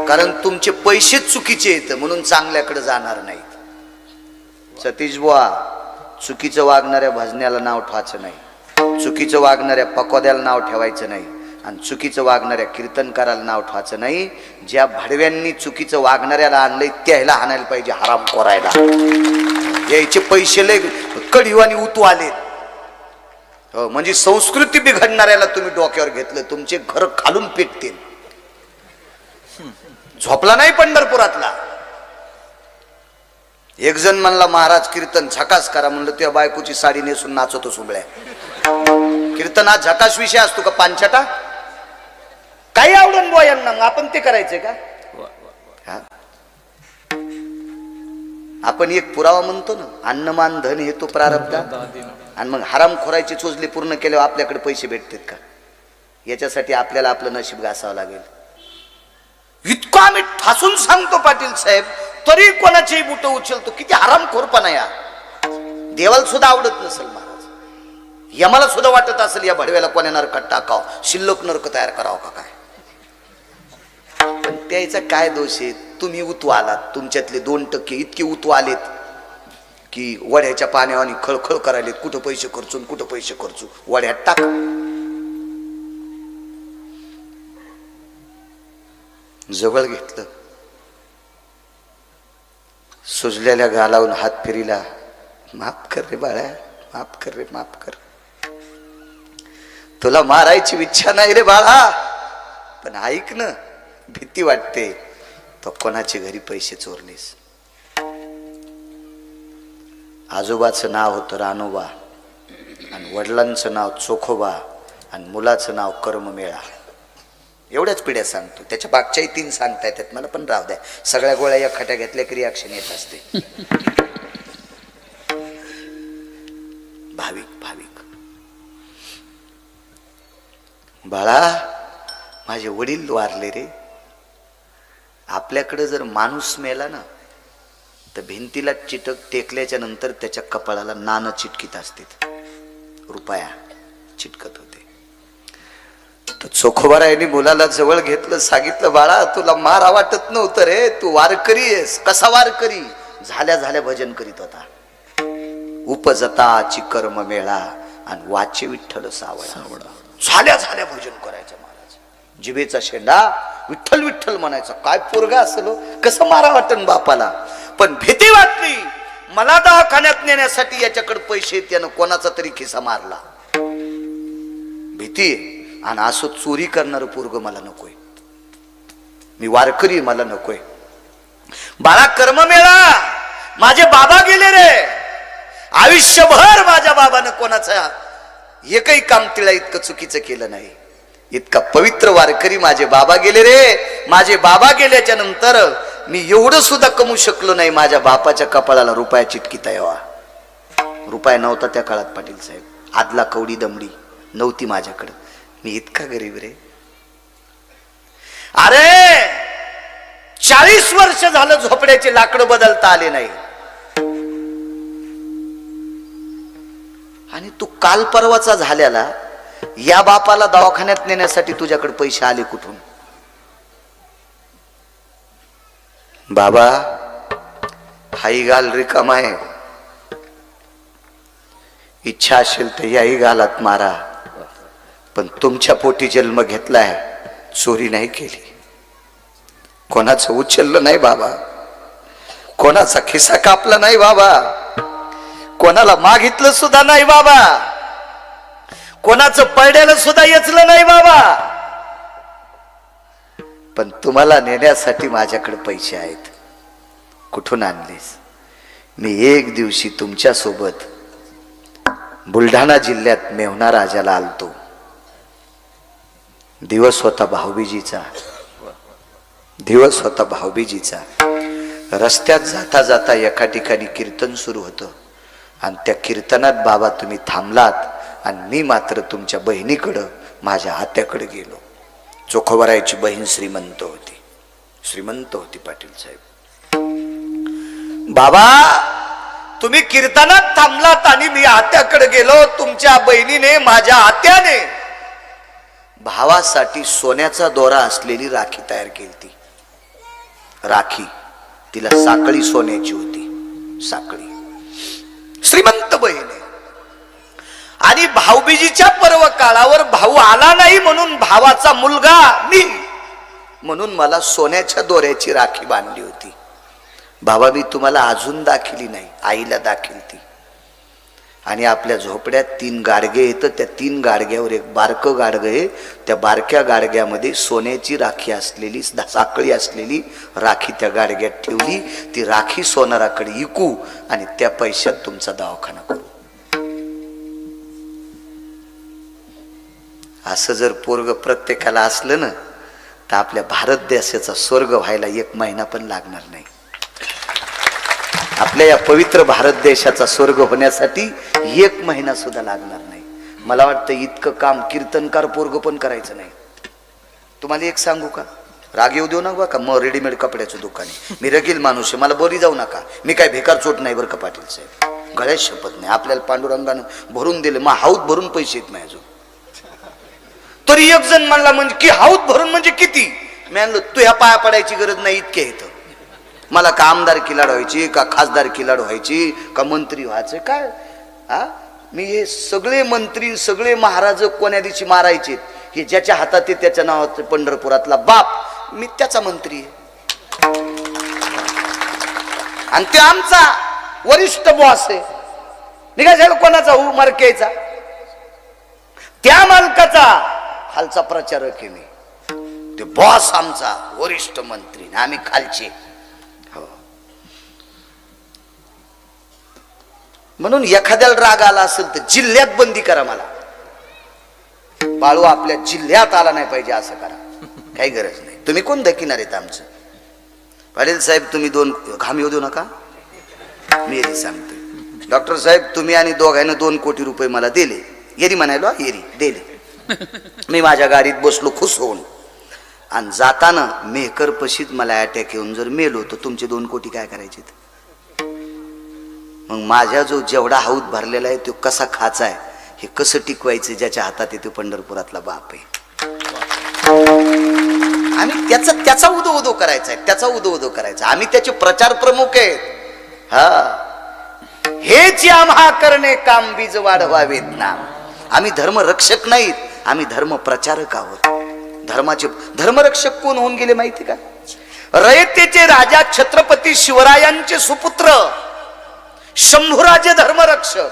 कारण तुमचे पैसेच चुकीचे येत म्हणून चांगल्याकडे जाणार नाहीत. सतीश बुवा, चुकीचं वागणाऱ्या भजन्याला नाव ठेवायचं नाही, चुकीचं वागणाऱ्या पकोद्याला नाव ठेवायचं नाही, आणि चुकीचं वागणाऱ्या कीर्तनकाराला नाव ठेवायचं नाही. ज्या भडव्यांनी चुकीचं वागणाऱ्याला आणलंय त्याला हाणायला पाहिजे, हराम करायला. यायचे पैसे लय कडीवानी उतू आले. म्हणजे संस्कृती बिघडणाऱ्याला तुम्ही डोक्यावर घेतलं, तुमचे घर खालून पेटतील. झोपला नाही पंढरपुरातला. एक जण म्हणला, महाराज कीर्तन झकास करा. म्हणलं त्या बायकोची साडी नेसून नाचवतो सुबळ्या. कीर्तन हा झकास विषय असतो का पांचटा? काही आवडून बुवा यांना, मग आपण ते करायचंय का? आपण एक पुरावा म्हणतो ना, अन्नमान धन हे तो प्रारब्ध. आणि मग हरामखोराची चोचली पूर्ण केल्यावर आपल्याकडे पैसे भेटतात का? याच्यासाठी आपल्याला आपलं नशीब घासावं लागेल. इतकं आम्ही ठासून सांगतो पाटील साहेब, तरी कोणाचेही बुट उचलतो. किती हरामखोरपणा या. देवाला सुद्धा आवडत नसेल महाराज, यमाला सुद्धा वाटत असेल या भडव्याला कोण्या नरकात टाकाव, शिल्लक नरक तयार करावं का काय. पण त्याचा काय दोष आहे? तुम्ही उतू आलात, तुमच्यातले 2% इतके उतू आलेत की वड्याच्या पाण्यावानी खळखळ करायलेत. कुठं पैसे खर्चून कुठं पैसे खर्चू, वड्यात टाक. जवळ घेतलं, सुजलेल्या गालावून हात फिरिला. माफ कर रे बाळा, माफ कर रे, माफ कर. तुला मारायची इच्छा नाही रे बाळा, पण ऐक ना, भीती वाटते. तो कोणाच्या घरी पैसे चोरलेस. आजोबाचं नाव होतं रानोबा, आणि वडिलांचं नाव चोखोबा, आणि मुलाचं नाव कर्ममेळा. एवढ्याच पिढ्या सांगतो, त्याच्या मागच्याही 3 सांगता येतात मला, पण राहू द्या. सगळ्या गोळ्या या खट्या घेतल्या की रिॲक्शन येत असते. भाविक भाविक बाळा, माझे वडील वारले रे. आपल्याकडे जर माणूस मेला ना तर भिंतीला चिटक टेकल्याच्या नंतर त्याच्या कपाळाला नाणं चिटकीत असते, रुपया चिटकत होते. तर चोखोबारायांनी मुलाला जवळ घेतलं, सांगितलं बाळा तुला मारा वाटत नव्हतं रे, तू वारकरी आहेस. कसा वारकरी? झाल्या झाल्या भजन करीत होता. उपजताची कर्म मेळा आणि वाचे विठ्ठल सावळा. झाल्या झाल्या भजन करायचं महाराज. जिभेचा शेंडा विठ्ठल विठ्ठल म्हणायचा. काय पोरगा असलो, कसं मारा वाटन बापाला. पण भीती वाटली, मला दवाखान्यात नेण्यासाठी याच्याकडे पैसे, त्यानं कोणाचा तरी खिसा मारला. भीती. आणि असं चोरी करणारं पोरग मला नकोय. मी वारकरी, मला नकोय. बाळा कर्म मेळा, माझे बाबा गेले रे. आयुष्यभर माझ्या बाबानं कोणाचा एकही काम तिला इतकं चुकीचं केलं नाही. इतका पवित्र वारकरी माझे बाबा गेले रे. माझे बाबा गेल्याच्या नंतर मी एवढं सुद्धा कमवू शकलो नाही. माझ्या बापाच्या कपाळाला रुपया चिटकीता यावा. रुपया नव्हता त्या काळात पाटील साहेब. आदला कवडी दमडी नव्हती माझ्याकडे. मी इतका गरीब रे. अरे 40 वर्ष झालं झोपड्याचे लाकडं बदलता आले नाही. आणि तू काल परवाचा झाल्याला या बापाला दवाखान्यात नेण्यासाठी तुझ्याकडे पैसे आले कुठून? बाबा हाही गाल रिकामा आहे. इच्छा असेल तर याही गालात मारा, पण तुमच्या पोटी जन्म घेतलाय, चोरी नाही केली, कोणाचं उचललं नाही बाबा, कोणाचा खिसा कापला नाही बाबा, कोणाला मागितलं सुद्धा नाही बाबा, कोणाचं पडलेलं सुद्धा येचलं नाही बाबा. पण तुम्हाला नेण्यासाठी माझ्याकडे पैसे आहेत. कुठून आणलेस? मी एक दिवशी तुमच्या सोबत बुलढाणा जिल्ह्यात मेव्हणा राजाला आलतो. दिवस होता भाऊबीजीचा. दिवस होता भाऊबीजीचा. रस्त्यात जाता जाता एका ठिकाणी कीर्तन सुरू होतं आणि त्या कीर्तनात बाबा तुम्ही थांबलात आणि मी मात्र तुमच्या बहिणीकडं, माझ्या आत्याकडे गेलो. चोखोबारायची बहीण श्रीमंत होती, श्रीमंत होती पाटील साहेब. बाबा तुम्ही कीर्तनात थांबलात आणि मी आत्याकडे गेलो. तुमच्या बहिणीने, माझ्या आत्याने भावासाठी सोन्याचा दोरा असलेली राखी तयार केली. ती राखी तिला साखळी सोन्याची होती, साखळी. श्रीमंत बहिणी. आणि भाऊबीजीच्या पर्व काळावर भाऊ आला नाही म्हणून भावाचा मुलगा मी म्हणून मला सोन्याच्या दोऱ्याची राखी बांधली होती. बाबा मी तुम्हाला अजून दाखिली नाही, आईला दाखिली ती. आणि आपल्या झोपड्यात 3 गाडगे येतं. त्या 3 गाडग्यावर एक बारकं गाडगं आहे. त्या बारक्या गाडग्यामध्ये सोन्याची राखी असलेली, साखळी असलेली राखी त्या गाडग्यात ठेवली. ती राखी सोनाराकडे विकू आणि त्या पैशात तुमचा दवाखाना करू. असं जर पोरग प्रत्येकाला असलं ना तर आपल्या भारत देशाचा स्वर्ग व्हायला 1 महिना पण लागणार नाही. आपल्या या पवित्र भारत देशाचा स्वर्ग होण्यासाठी 1 महिना सुद्धा लागणार नाही. मला वाटतं इतकं काम कीर्तनकार पोरग पण करायचं नाही. तुम्हाला एक सांगू का, राग येऊ देऊ नका का, मग रेडीमेड कपड्याचं दुकान आहे. मी रगील माणूस आहे, मला बोरी जाऊ नका. मी काय भिकार चोट नाही बरं का पाटील साहेब, गळ्यात शपथ नाही. आपल्याला पांडुरंगानं भरून दिले, मग हाऊत भरून पैसे येत नाही अजून. तरी एक जण म्हणला म्हणजे की हाऊत भरून म्हणजे किती? मी म्हणलो तू ह्या पाया पडायची गरज नाही, इतके येतं. मला का आमदारकी लढवायची, का खासदारकी लढवायची, का मंत्री व्हायचं काय? हा मी हे सगळे मंत्री, सगळे महाराज कोण्या दिवशी मारायचे, हे ज्याच्या हातात आहे त्याच्या नावाचं पंढरपुरातला बाप, मी त्याचा मंत्री आहे. आणि ते आमचा वरिष्ठ बॉस आहे. निघायचं कोणाचा मार्केचा, त्या मालकाचा खालचा प्रचारक आहे मी. ते बॉस आमचा वरिष्ठ मंत्री, आम्ही खालचे. म्हणून एखाद्याला राग आला असेल तर जिल्ह्यात बंदी करा. मला बाळू आपल्या जिल्ह्यात आला नाही पाहिजे असं करा, काही गरज नाही. तुम्ही कोण दकिनार आहेत आमचं? पाटील साहेब तुम्ही 2 घाम येऊ देऊ नका. मी येरी सांगतोय, डॉक्टर साहेब तुम्ही आणि दोघांना 2 कोटी रुपये मला दिले, येरी म्हणायलो, येरी दिले. मी माझ्या गाडीत बसलो खुश होऊन. आणि जाताना मेहकर पशीत मला अटॅक येऊन जर मेलो तर तुमचे 2 कोटी काय करायचे? मग माझ्या जो जेवढा हौद भरलेला आहे तो कसा खाचा आहे हे कसं टिकवायचं ज्याच्या हातात येतो पंढरपुरातला बाप आहे. आम्ही त्याचा उदो करायचा आहे, त्याचा उदो करायचा. आम्ही त्याचे प्रचार प्रमुख आहेत. हा, हेच आम्हा करणे काम बीज वाढवावेत ना. आम्ही धर्मरक्षक नाहीत, आम्ही धर्म प्रचारक आहोत. धर्माचे धर्मरक्षक कोण होऊन गेले माहिती का? रयतेचे राजा छत्रपती शिवरायांचे सुपुत्र शंभूराजे धर्मरक्षक,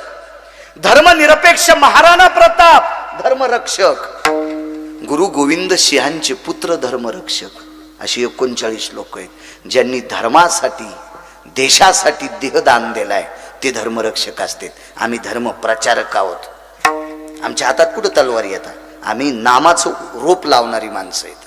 धर्मनिरपेक्ष महाराणा प्रताप धर्मरक्षक, गुरु गोविंद सिंहांचे पुत्र धर्मरक्षक. अशी 39 लोक आहेत ज्यांनी धर्मासाठी देशासाठी देहदान दिलाय. ते धर्मरक्षक असतात. आम्ही धर्म प्रचारक आहोत. आमच्या हातात कुठं तलवार येतात? आम्ही नामाचं रोप लावणारी माणसं आहेत.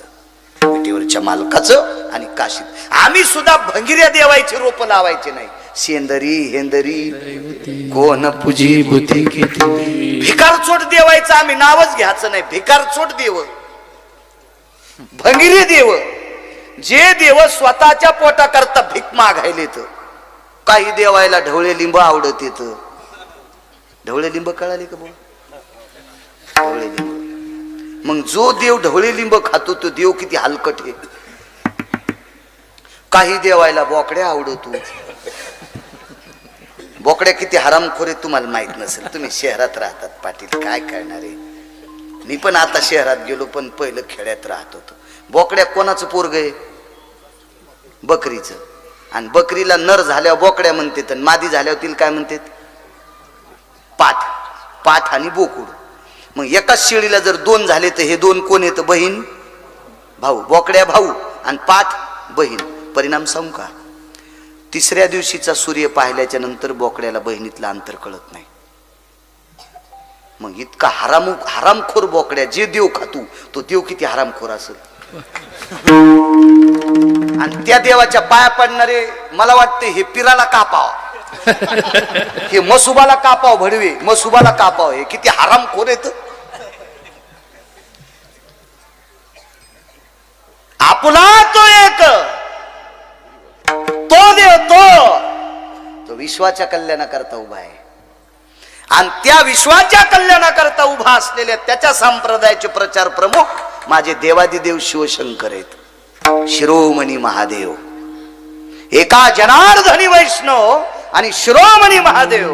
विटेवरच्या मालकाचं आणि काशीत. आम्ही सुद्धा भंगिऱ्या देवायचे रोप लावायचे नाही. शेंदरी हेंदरी कोण पूजी बुद्धी किती. भिकारचोट देवायचं आम्ही नावच घ्यायचं नाही. भिकारचोट देव, भंगिरे देव, जे देव स्वतःच्या पोटा करता भीक मागायले. तर काही देवायला ढवळे लिंब आवडत येत. ढवळे लिंब कळाले का भाऊ? ढवळे लिंब. मग जो देव ढवळे लिंब खातो तो देव किती हलकट आहे. काही देवायला बोकड्या आवडतो. बोकड्या किती हरामखोर तुम्हाला माहित नसेल. तुम्ही शहरात राहतात पाटील, काय करणार आहे. मी पण आता शहरात गेलो पण पहिलं खेड्यात राहत होतो. बोकड्या कोणाचं पोरग आहे? बकरीचं. आणि बकरीला नर झाल्यावर बोकड्या म्हणतात आणि मादी झाल्यावर तिला काय म्हणतात? पाठ. पाठ आणि बोकुड. मग एकाच शेळीला जर 2 झाले तर हे 2 कोण येतं? बहीण भाऊ. बोकड्या भाऊ आणि पाठ बहीण. परिणाम सांगू का? 3ऱ्या दिवशीचा सूर्य पाहिल्याच्या नंतर बोकड्याला बहिणीतलं अंतर कळत नाही. मग इतका हरामखोर बोकड्या. जे देव खातो तो देव किती हरामखोर असेल. आणि त्या देवाच्या पाया पडणारे मला वाटते हे पिराला कापाव, हे मसुबाला कापाव, भडवे मसुबाला कापाव. हे किती हरामखोर येत. आपला तो एक तो देव तो विश्वाच्या कल्याणाकरता उभा आहे. आणि त्या विश्वाच्या कल्याणाकरता उभा असलेल्या त्याच्या संप्रदायाचे प्रचार प्रमुख माझे देवादिदेव शिवशंकर आहेत. शिरोमणी महादेव, एका जनार्दनी वैष्णव आणि शिरोमणी महादेव.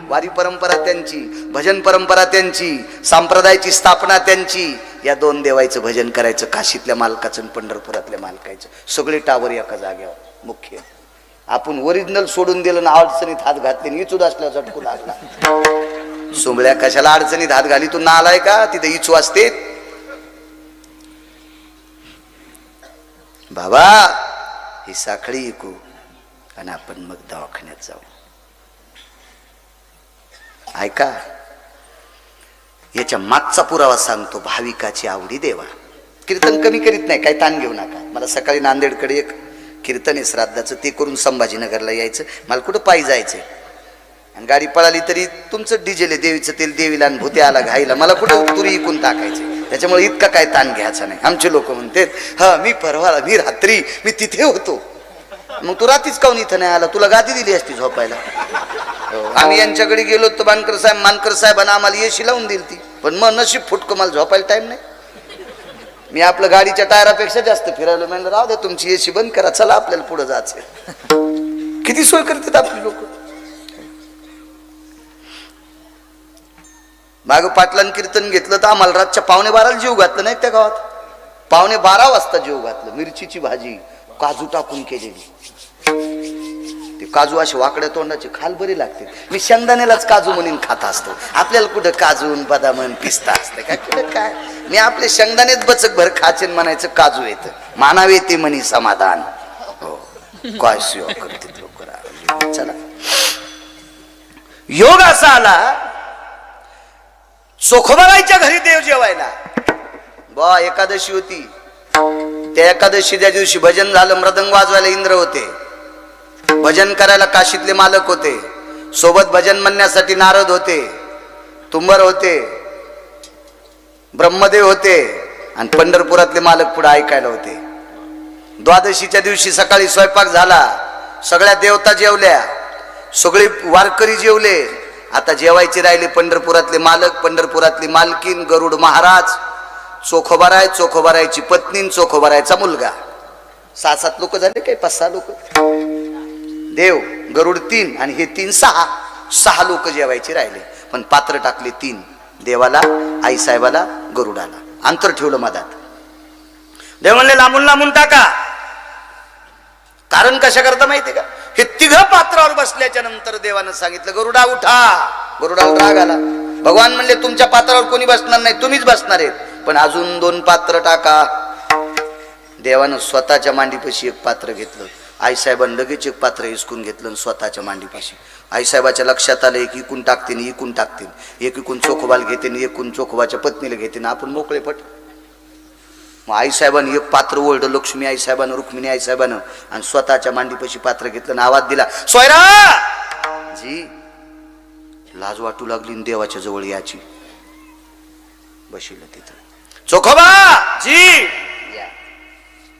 वारी परंपरा त्यांची, भजन परंपरा त्यांची, संप्रदायाची स्थापना त्यांची. या 2 देवाचं भजन करायचं, काशीतल्या मालकाचं आणि पंढरपुरातल्या मालकाचं. सगळे टावर एका जाग्यावर मुख्य. आपण ओरिजिनल सोडून दिलं ना, अडचणीत हात घातले, इचूद असल्या झटकू लागला. सोंगळ्या कशाला अडचणीत हात घाली? तू नालाय का? तिथे इचू असते बाबा. ही साखळी ऐकू आणि आपण मग दवाखान्यात जाऊ. ऐका, याच्या मागचा पुरावा सांगतो. भाविकाची आवडी देवा. कीर्तन कमी करीत नाही, काही ताण घेऊ नका. मला सकाळी नांदेडकडे एक कीर्तन आहे श्राद्धाचं, ते करून संभाजीनगरला यायचं. मला कुठं पायी जायचंय. आणि गाडी पळाली तरी तुमचं डिझेल आहे, देवीचं तेल देवीला आणि भूते आला घाईला. मला कुठं तुरी इकून टाकायचे. त्याच्यामुळे इतका काय ताण घ्यायचा नाही. आमचे लोक म्हणतात, हा मी परवा मी रात्री मी तिथे होतो. मग तू रात्रीच काऊन इथं नाही आला? तुला गादी दिली असती झोपायला. आम्ही यांच्याकडे गेलो तर मानकर साहेबांना आम्हाला एसी लावून दिली ती. पण मग नशीब फुटकं, मला झोपायला टाइम नाही. मी आपलं गाडीच्या टायरापेक्षा जास्त फिरायला. म्हणलं राहू द्या तुमची एसी बंद करा, चला आपल्याला पुढे जायचं. किती सोय करतात आपली लोक. माग पाटलांनी कीर्तन घेतलं तर आम्हाला रातच्या 11:15 जीव घातलं नाही त्या गावात. 12:15 वाजता जीव घातलं. मिरचीची भाजी काजू टाकून केलेली. ते काजू असे वाकड्या तोंडाचे, खाल बरे लागते. मी शेंगदाण्यालाच काजू म्हणून खात असतो. आपल्याला कुठं काजू बदाम पिस्ता असतं काय? कुठं काय. मी आपले शेंगदाणेच बचक भर खाचेन म्हणायचं काजू येतं. मानावे ते म्हणी समाधान. हो, काय सेवा करते लोक. चला, योग असा आला. चोखोबाईच्या घरी देव जेवायला. बा एकादशी होती. त्या एकादशी त्या दिवशी भजन झालं. मृदंग वाजवायला इंद्र होते. भजन करायला काशीतले मालक होते. सोबत भजन म्हणण्यासाठी नारद होते, तुंबर होते, ब्रह्मदेव होते, आणि पंढरपुरातले मालक पुढे ऐकायला होते. द्वादशीच्या दिवशी सकाळी स्वयंपाक झाला, सगळ्या देवता जेवल्या, सगळे वारकरी जेवले. आता जेवायचे राहिले पंढरपुरातले मालक, पंढरपुरातली मालकीन, गरुड महाराज, चोखोबाराय, चोखोबारायची पत्नी, चोखोबारायचा मुलगा. 6-7 लोक झाले काय, 5-6 लोक. देव, गरुड 3 आणि हे 3 6 लोक जेवायचे राहिले. पण पात्र टाकले 3, देवाला, आईसाहेबाला, गरुडाला. अंतर ठेवलं मधात. देव म्हणले लांबून लांबून टाका. कारण कशा करता माहितीये का, हे 3 पात्रावर बसल्याच्या नंतर देवानं सांगितलं गरुडा उठा. गरुडाला राग आला. भगवान म्हणले तुमच्या पात्रावर कोणी बसणार नाही, तुम्हीच बसणार आहेत, पण अजून 2 पात्र टाका. देवानं स्वतःच्या मांडीपाशी एक पात्र घेतलं. आईसाहेबांनी लगेच एक पात्र हिसकून घेतलं आणि स्वतःच्या मांडीपाशी. आईसाहेबाच्या लक्षात आलं एक इकून टाकतील, इकून टाकतील, एक इकून चोखोबाला घेते, एकूण चोखोबाच्या पत्नीला घेते ना, आपण मोकळे पट. मग आईसाहेबांनी एक पात्र ओढलं, लक्ष्मी आईसाहेबानं, रुक्मिणी आईसाहेबानं, आणि स्वतःच्या मांडीपाशी पात्र घेतलं आणि आवाज दिला, सोयरा जी. लाज वाटू लागली देवाच्या जवळ याची. बशील तिथं. चोखोबा जी.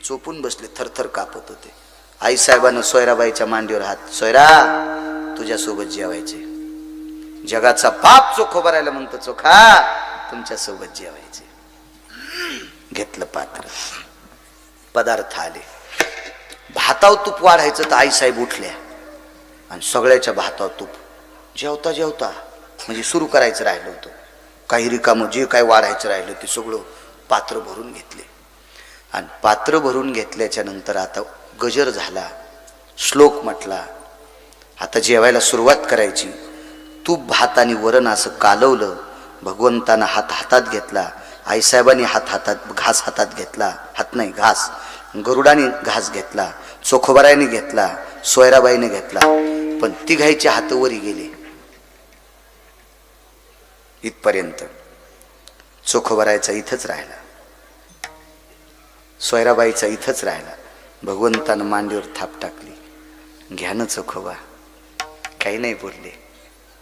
चोपून बसले, थरथर कापत होते. आईसाहेबानं सोयराबाईच्या मांडीवर हात, सोयरा तुझ्यासोबत जेवायचे. जगाचा पाप चोखोबारायला म्हणतो, चोखा तुमच्या सोबत जेवायचे. घेतलं पात्र, पदार्थ आले. भातावर तूप वाढायचं तर आईसाहेब उठल्या आणि सगळ्याच्या भातावर तूप. जेवता जेवता म्हणजे सुरू करायचं राहिलं होतं, काही रिकामं जे काय वाढायचं राहिलं ते सगळं पात्र भरून घेतले. आणि पात्र भरून घेतल्याच्या नंतर आता गजर झाला, श्लोक म्हटला, आता जेवायला सुरुवात करायची. तूप भात आणि वरण असं कालवलं. भगवंतानं हात हातात घेतला, आईसाहेबांनी घास हातात घेतला, हात नाही घास, गरुडाने घास घेतला, चोखोबारायने घेतला, सोयराबाईने घेतला, पण तिघाईचे हात वरी गेले इथपर्यंत. चोखोबारायचा इथंच राहिला, सोयराबाईचा इथंच राहिला. भगवंतानं मांडीवर थाप टाकली, घ्या ना चोखोबा. काही नाही बोलले,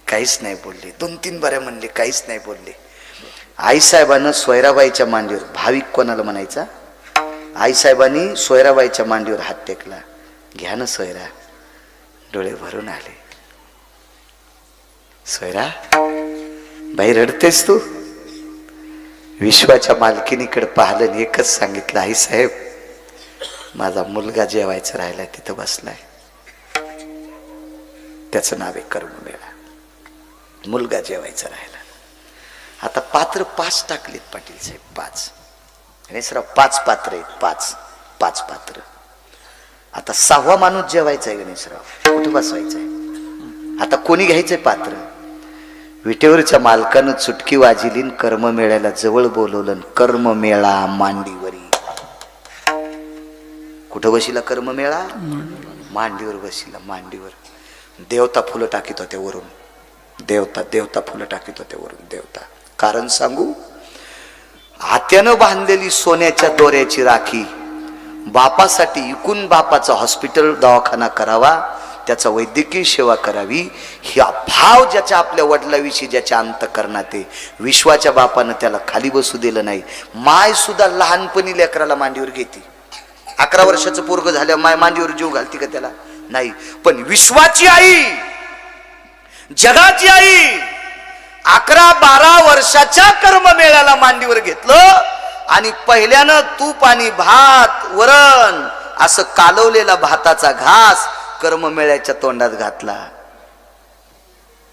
काहीच नाही बोलले. 2-3 बाऱ्या म्हणले, काहीच नाही बोलले. आईसाहेबानं सोयराबाईच्या मांडीवर, भाविक कोणाला म्हणायचा, आईसाहेबांनी सोयराबाईच्या मांडीवर हात टेकला, घ्या ना सोयरा. डोळे भरून आले. सोयरा बाई रडतेस तू? विश्वाच्या मालकीनीकडे पाहिलं आणि एकच सांगितलं, आईसाहेब माझा मुलगा जेवायचा राहिलाय, तिथं बसलाय, त्याचं नाव आहे कर्ममेळा. मुलगा जेवायचा राहिला. आता पात्र 5 टाकलेत पाटील साहेब, 5. गणेशराव 5 पात्र आहेत, 5 पात्र. आता 6वा माणूस जेवायचा आहे गणेशराव, कुठं बसवायचा आहे? आता कोणी घ्यायचंय पात्र? विटेवरच्या मालकानं चुटकी वाजिलीन, कर्ममेळ्याला जवळ बोलवलं. कर्ममेळा मांडीवरी. कुठं बसिला कर्ममेळा? मांडीवर बसिला, मांडीवर. देवता फुलं टाकीत होत्या वरून, देवता फुलं टाकीत होत्या वरून. देवता कारण सांगू, हात्यानं बांधलेली सोन्याच्या दोऱ्याची राखी बापासाठी इकून बापाचा हॉस्पिटल दवाखाना करावा, त्याचा वैद्यकीय सेवा करावी, हा भाव ज्याच्या आपल्या वडिलाविषयी ज्याच्या अंतःकरणात आहे. विश्वाच्या बापानं त्याला खाली बसू दिलं नाही. माय सुद्धा लहानपणी लेकराला मांडीवर घेते. 11 वर्षाचं पोरग झाल्या माय मांडीवर जीव घालते का त्याला? नाही. पण विश्वाची आई, जगाची आई 11-12 वर्षाच्या कर्ममेळ्याला मांडीवर घेतलं आणि पहिल्यानं तूप आणि भात वरण असं कालवलेला भाताचा घास कर्ममेळ्याच्या तोंडात घातला.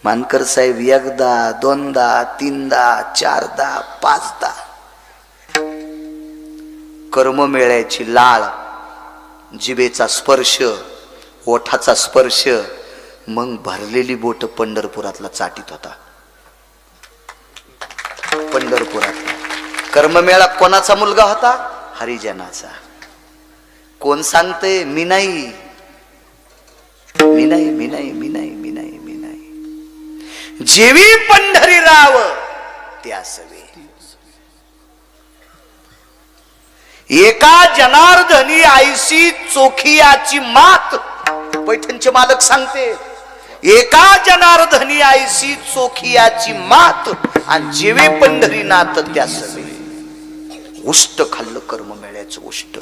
मानकर साहेब 1दा 2दा 3दा 4दा 5दा कर्ममेळ्याची लाळ, जिभेचा स्पर्श, ओठाचा स्पर्श, मग भरलेली बोट पंढरपुरातला चाटीत होता. पंढरपुरातला कर्ममेळा कोणाचा मुलगा होता? हरिजनाचा. कोण सांगते? मी नाही. जेवी पंढरी राव त्या सवे. एका जनार्दनी आईशी चोखियाची मात. पैठणचे मालक सांगते, एका जनार्दनी आईशी चोखियाची मात आणि जेवे पंढरीनाथ त्या सवे. उष्ट खाल्लं कर्म मिळायचं उष्ट.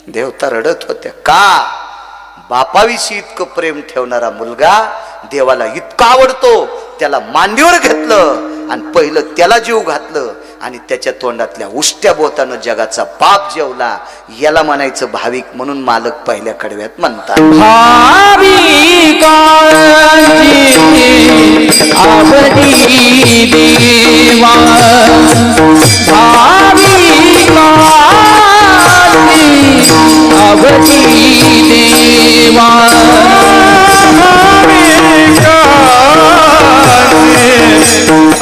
देवता रडत होत्या का? बापाविषयी इतकं प्रेम ठेवणारा मुलगा देवाला इतका आवडतो, त्याला मांडीवर घेतलं आणि पहिलं त्याला जीव घातलं आणि त्याच्या तोंडातल्या उष्ट्या बोतानं जगाचा पाप जेवला. याला म्हणायचं भाविक, म्हणून मालक पहिल्या कडव्यात म्हणतात भाविकांची आवडी देवा, भाविकांची आवडी देवा,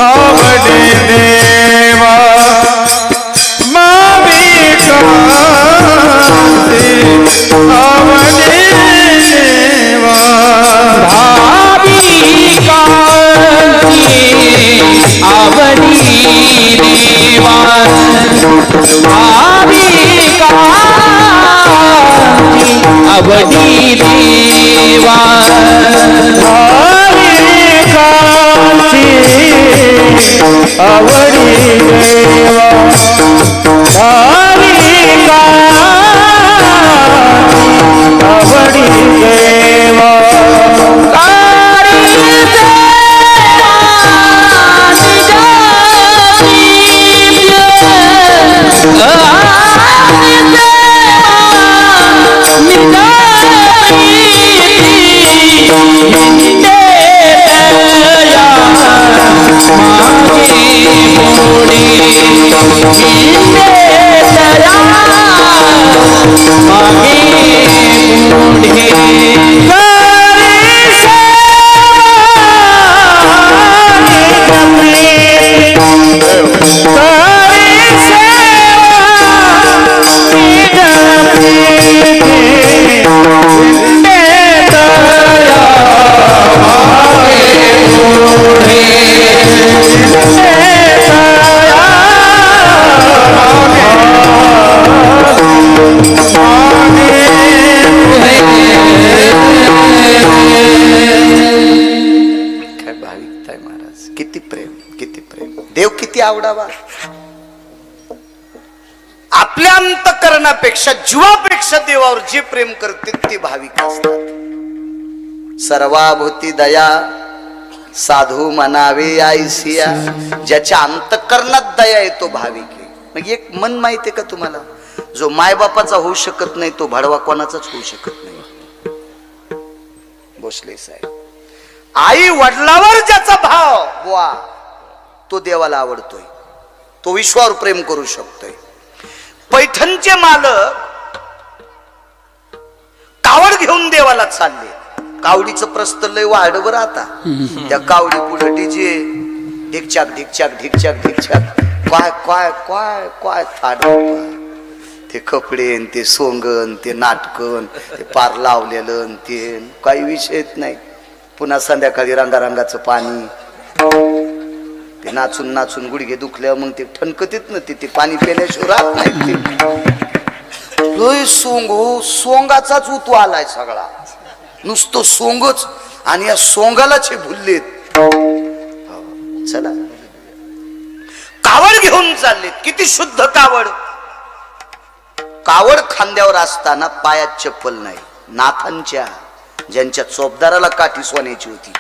आवडी देवा, माविकांची आवडी देवा, भाविकांची आवडी देवा, भाविकांची आवडी देवा, भाविकांची आवडी देवा, भाविकांची आवडी देवा. देव किती आवडावा. आपल्या अंतकरणापेक्षा जीवापेक्षा देवावर जे प्रेम करते ते भाविक असतात. सर्वाभूती दया साधू म्हणावे आयसिया, ज्याच्या अंतकरणात दया येतो भाविक आहे. मग एक मन माहिती आहे का तुम्हाला, जो मायबापाचा होऊ शकत नाही तो भडवा कोणाचाच होऊ शकत नाही. भोसले साहेब, आई वडिलावर ज्याचा भाव बुवा तो देवाला आवडतोय, तो विश्वावर प्रेम करू शकतोय. पैठणचे मालक कावड घेऊन देवाला चालले. कावडीचं प्रस्त लय वाढ बरं आता. त्या कावडी पुढे डीजे ढिकचाक ढिकचाक ढिकचाक ढिकचाक काय काय काय काय थाट. ते कपडे ते सोंगण ते नाटकन ते पार लावलेलं ते काही विषयच नाही. पुन्हा संध्याकाळी रंगारंगाचं पाणी, ते नाचून नाचून गुडघे दुखल्या मग ते ठणकतीत ना ते पाणी पिण्याशिवाय राहत नाही. ते सोंगाचाच उतू आलाय सगळा, नुसतं सोंगच. आणि या सोंगालाच हे भुललेत. चला कावड घेऊन चाललेत. किती शुद्ध कावड. कावड खांद्यावर असताना पायात चप्पल नाही. नाथांच्या, ज्यांच्या चोपदाराला काठी सोन्याची होती,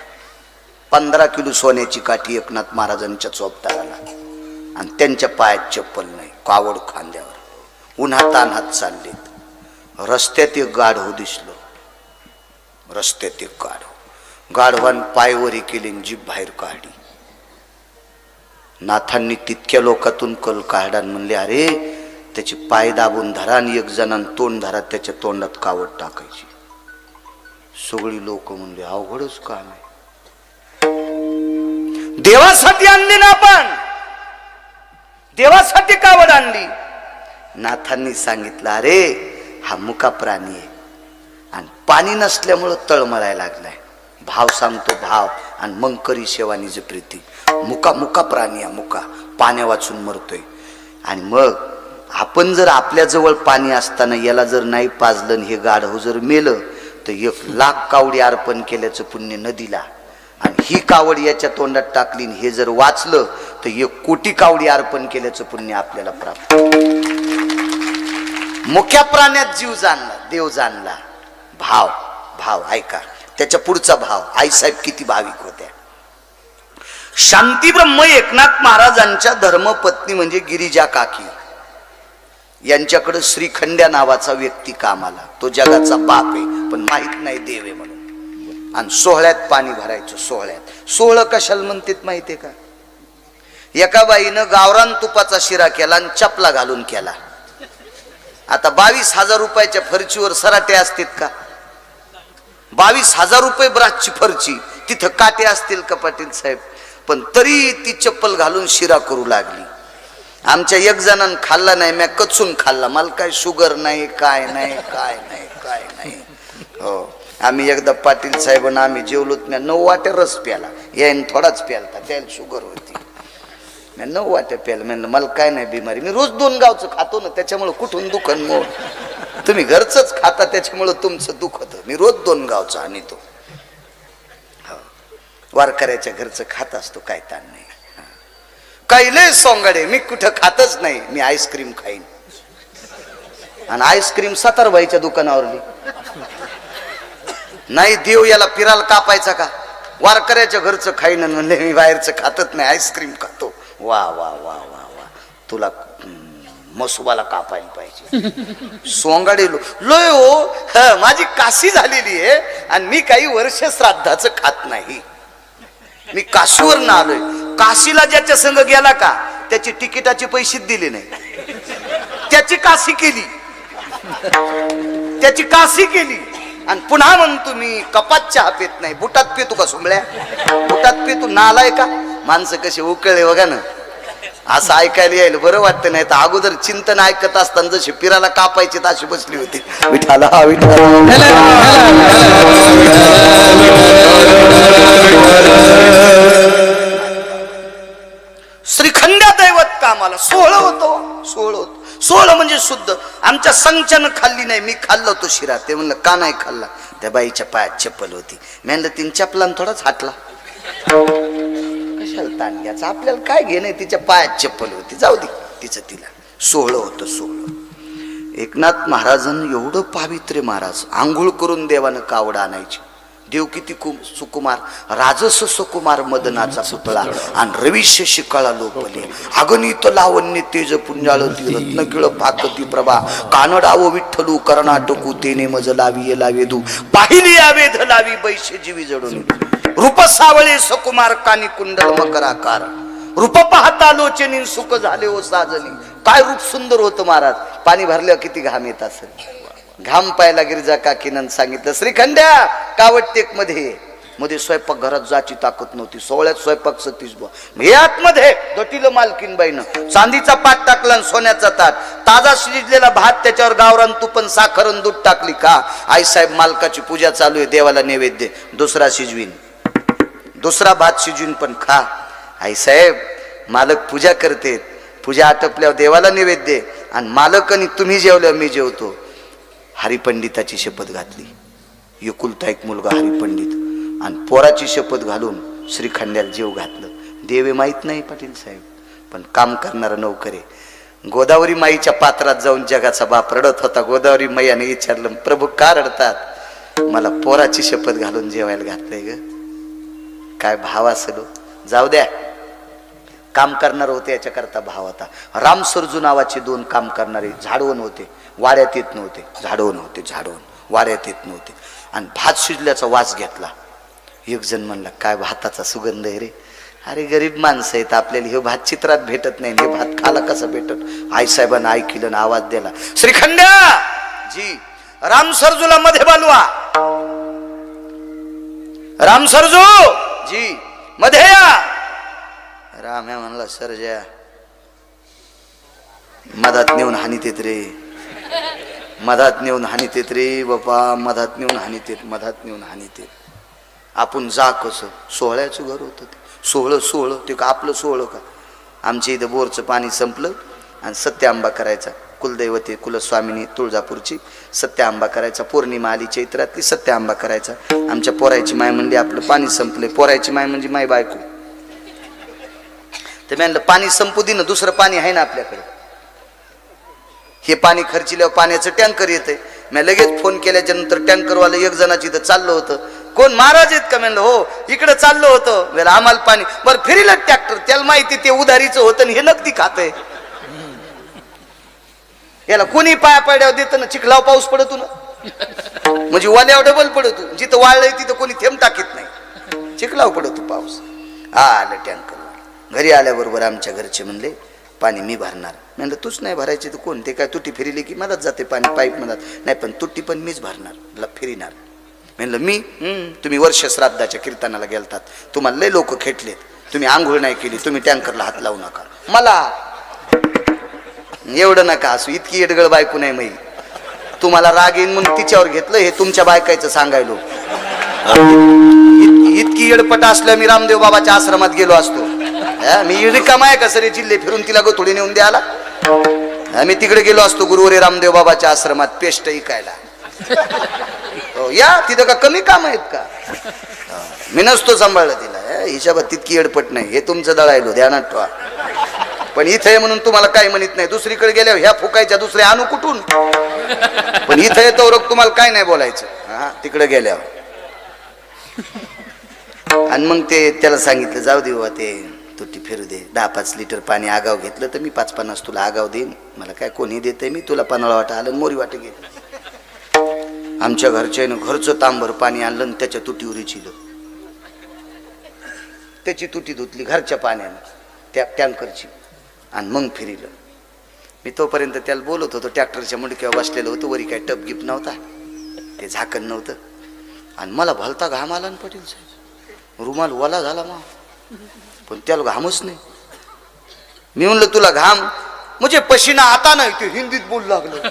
15 किलो सोन्याची काठी एकनाथ महाराजांच्या चोपदाराला, आणि त्यांच्या पायात चप्पल नाही. कावड खांद्यावर उन्हात तान्हात चाललेत. रस्त्यात एक गाढव दिसलं. रस्त्यात एक गाढवान पायवरी केली, जीभ बाहेर काढली. नाथांनी तितक्या लोकातून कल काढा म्हणले, अरे त्याचे पाय दाबून धरा आणि एक जणांना तोंड धरा, त्याच्या तोंडात कावड टाकायची. सगळी लोक म्हणले अवघडच काम आहे. देवासाठी आणली ना आपण, देवासाठी कावड आणली. नाथांनी सांगितलं, अरे हा मुका प्राणी आहे आणि पाणी नसल्यामुळं तळमळायला लागलाय. भाव सांगतो भाव आणि मग करी सेवानीच प्रीती. मुका मुका प्राणी आहे, मुका पाण्या वाचून मरतोय. आणि मग आपण जर आपल्या जवळ पाणी असताना याला जर नाही पाजलं, हे गाढव जर मेलं तर 1,00,000 कावडी अर्पण केल्याचं पुण्य नदीला आणि ही कावड याच्या तोंडात टाकली आणि हे जर वाचलं तर 1 कोटी कावडी अर्पण केल्याचं पुण्य आपल्याला प्राप्त. मुख्या प्राण्यात जीव जाणला, देव जाणला. भाव, भाव ऐका त्याच्या पुढचा भाव. आईसाहेब किती भाविक होत्या. शांतीब्रह्म एकनाथ महाराजांच्या धर्मपत्नी म्हणजे गिरिजा काकी, यांच्याकडे श्रीखंड्या नावाचा व्यक्ती कामाला. तो जगाचा बाप आहे पण माहित नाही देव आहे म्हणून. आणि सोहळ्यात पाणी भरायचं. सोहळं कशाला म्हणतात माहितीये का? एका बाईनं गावरान तुपाचा शिरा केला आणि चपला घालून केला. आता 22,000 रुपयाच्या फरचीवर सराटे असतात का? 22,000 रुपये ब्रासची फरची, तिथं काटे असतील का पाटील साहेब? पण तरी ती चप्पल घालून शिरा करू लागली. आमच्या एक जणांना खाल्ला नाही, मी कचून खाल्ला. मला काय शुगर नाही, काय नाही. हो, आम्ही एकदा पाटील साहेबांना आम्ही जेवलोत. मी 9 वाट्या रस प्याला, यायन थोडाच प्यालता, त्याला शुगर होती. मी 9 वाट्या प्याला. म्हणलं मला काय नाही बिमारी, मी रोज 2 गावचं खातो ना, त्याच्यामुळे कुठून दुखन मोड. तुम्ही घरचंच खाता त्याच्यामुळे तुमचं दुखत. मी रोज 2 गावचं आणतो. वारकऱ्याच्या घरचं खात असतो, काय ताण नाही. काही लय सोंगाडे, मी कुठं खातच नाही. मी आईस्क्रीम खाईन. आणि आईस्क्रीम सातारबाईच्या दुकानावरली नाही. देव याला फिरायला कापायचा का? वारकऱ्याच्या घरचं खाईन म्हणले मी बाहेरचं खातच नाही, आईस्क्रीम खातो. वा वा वा वा वा, तुला मसुबाला कापायला पाहिजे. सोंगाडे लोय हो. माझी काशी झालेली आहे आणि मी काही वर्ष श्राद्धाचं खात नाही. मी काशीवर ना आलोय. काशीला ज्याच्या संग गेला का त्याची तिकिटाचे पैसे दिले नाही. त्याची काशी केली आणि पुन्हा म्हणतो मी कपात चहा पेत नाही. बुटात पेतो का सुंबळ्या? बुटात पेतो नालाय का? माणसं कसे उकळले बघा ना. असं ऐकायला यायला बरं वाटतं. नाही तर अगोदर चिंतन ऐकत असताना जशी पिराला कापायची अशी बसली होती. विठाला श्रीखंड्या दैवत कामाला. सोहळं म्हणजे शुद्ध. आमच्या संचानं खाल्ली नाही, मी खाल्लं होतो शिरा. ते म्हणलं का नाही खाल्ला? त्या बाईच्या पायात चप्पल होती. मी म्हणलं 3 चपलान थोडाच हाटला. कशाला ताण घ्यायचा, आपल्याला काय घे नाही. तिच्या पायात चप्पल होती, जाऊ दे तिचं तिला. सोहळं होतं. एकनाथ महाराजांना एवढं पावित्र्य. महाराज आंघोळ करून देवानं कावड आणायची. देव किती सुकुमार. राजस सुकुमार मदनाचा पुतळा आणि रविष्य शिकाळा लोपले. अगणित लावण्य तेज पुंजाळ रत्न किळ पाकती प्रभा. कानडाव विठ्ठलू कर्नाटकू तेने मज लावी लावेदू. पाहिली आवेध लावी बैश्य जीवी जडून. रूप सावळे सुकुमार कानी कुंडल मकराकार. रूप पाहता लोचनी सुख झाले ओ साजनी. काय रूप सुंदर होतं महाराज. पाणी भरल्यावर किती घाम येत असेल. घाम पायला गिरिजा काकीनं सांगितलं श्रीखंड्या कावडटेक मध्ये स्वयंपाक घरात जायची ताकद नव्हती. सोहळ्यात स्वयंपाक 36 बुवा. हे आतमध्ये दटीलं मालकीनबाईनं चांदीचा पाट टाकला आणि सोन्याचा ताट. ताजा शिजलेला भात, त्याच्यावर गावरान तुपन साखर आणि दूध टाकली. का आईसाहेब मालकाची पूजा चालू आहे, देवाला नैवेद्य. दुसरा भात शिजवीन पण खा. आईसाहेब मालक पूजा करते. पूजा आटपल्यावर देवाला नैवेद्य आणि मालक आणि तुम्ही जेवल्यावर मी जेवतो. हरिपंडिताची शपथ घातली. एकुलता एक मुलगा हरिपंडित आणि पोराची शपथ घालून श्रीखंड्याला जेव घातलं. देवे माहीत नाही पाटील साहेब, पण काम करणारा नोकर आहे. गोदावरी माईच्या पात्रात जाऊन जगाचा बाप रडत होता. गोदावरी मैयाने विचारलं प्रभू का रडतात? मला पोराची शपथ घालून जेवायला घातलंय ग. काय भाव असेल. जाऊ द्या, काम करणार होते याच्याकरता भाव होता. राम सरजू नावाचे 2 काम करणारे झाडवण होते. वाऱ्यात येत नव्हते. झाडवण वाऱ्यात येत नव्हते. आणि भात शिजल्याचा वास घेतला. एक जण म्हणला काय भाताचा सुगंध आहे रे. अरे गरीब माणसं आहेत, आपल्याला हे भात चित्रात भेटत नाही, हे भात खाला कसा भेटत. आईसाहेबांना ऐकलं, आवाज दिला श्रीखंड्या जी राम सरजूला मध्ये बोलवा. राम सरजू जी मध्ये या. राम आहे म्हणला सरजा. मधात नेऊन हानीत येत रे बापा. मधात नेऊन हानीत येत. आपण जा कसं. सोहळ्याचं घर होतं ते. सोहळं ते का आपलं सोहळं का? आमच्या इथं बोरचं पाणी संपलं आणि सत्य आंबा करायचा. कुलदैवते कुलस्वामिनी तुळजापूरची सत्य आंबा करायचा. पौर्णिमा आली चैत्रातली, सत्य आंबा करायचा. आमच्या पोरायची माय म्हणली आपलं पाणी संपले. पोरायची माय म्हणजे माय बायको. ते म्हणलं पाणी संपू दे ना, दुसरं पाणी आहे ना आपल्याकडे. हे पाणी खर्चिल्यावर पाण्याचं टँकर येतंय. मी लगेच फोन केल्याच्या नंतर टँकरवालं एक जणाची इथं चाललं होतं. कोण महाराज आहेत का? म्हणलं हो, इकडे चाललो होतं. वेळा आम्हाला पाणी बरं फिरीला ट्रॅक्टर, त्याला माहिती ते उधारीचं होतं आणि हे नगदी खातंय. याला कोणी पाया पाड्यावर देतं ना, चिखलाव पाऊस पडतो ना, म्हणजे वाल्यावर डबल पडतो. जिथं वाळलंय तिथं कोणी थेंब टाकीत नाही, चिखलाव पडतो पाऊस. आलं टँकर. घरी आल्याबरोबर आमच्या घरचे म्हणले पाणी मी भरणार. म्हणलं तूच नाही भरायची तर कोण? ते काय तुटी फिरली की मलाच जाते पाणी पाईप मधात. नाही पण तुटी पण मीच भरणार, फिरिणार. म्हणलं मी? तुम्ही वर्ष श्राद्धाच्या कीर्तनाला गेलतात, तुम्हाला लय लोक खेटलेत, तुम्ही आंघोळ नाही केली, तुम्ही टँकरला हात लावू नका. मला एवढं नका असू, इतकी एडगळ बायको नाही माही. तुम्हाला राग येईन म्हणून तिच्यावर घेतलं, हे तुमच्या बायकायचं सांगायलो. इतकी एडपट असल्या मी रामदेव बाबाच्या आश्रमात गेलो असतो. मी रिकामा आहे का सरे जिल्हे फिरून तिला गोथोडी नेऊन द्यायला? मी तिकडे गेलो असतो गुरुवारी रामदेव बाबाच्या आश्रमात पेस्ट इकायला. या तिथं का कमी काम आहेत का? मी नसतो सांभाळलं तिला. हिच्याबात तितकी एडपट नाही, हे तुमचं दळायलो ध्यानात ठेवा. पण इथे म्हणून तुम्हाला काय म्हणत नाही. दुसरीकडे गेल्यावर ह्या फुकायच्या दुसरे आणू कुठून? पण इथे येतो रोग तुम्हाला काय नाही बोलायचं. हा तिकडे गेल्यावर. आणि मग ते त्याला सांगितलं जाऊ दे बाबा, ते तुटी फिरू दे. 10-5 लिटर पाणी आगाव घेतलं तर मी 5-50 तुला आगाव देईन. मला काय कोणी देतंय, मी तुला 15 वाटा आलं मोरी वाटे घेतलं. आमच्या घरच्यानं घरचं तांबर पाणी आणलं आणि त्याच्या तुटीवर इचिलं. त्याची तुटी धुतली घरच्या पाण्यानं, त्या टँकरची, आणि मग फिरिलं. मी तोपर्यंत त्याला बोलत होतो. ट्रॅक्टरच्या मुंडक्यावर बसलेलं होतं, वरी काय टप गिप नव्हता, ते झाकण नव्हतं. आणि मला भलता घाम आला ना पटेल साहेब, रुमाल ओला झाला मा, पण त्याला घामच नाही. मी म्हणलं तुला घाम मुझे पसीना आता नाही. ते हिंदीत बोलू लागलं,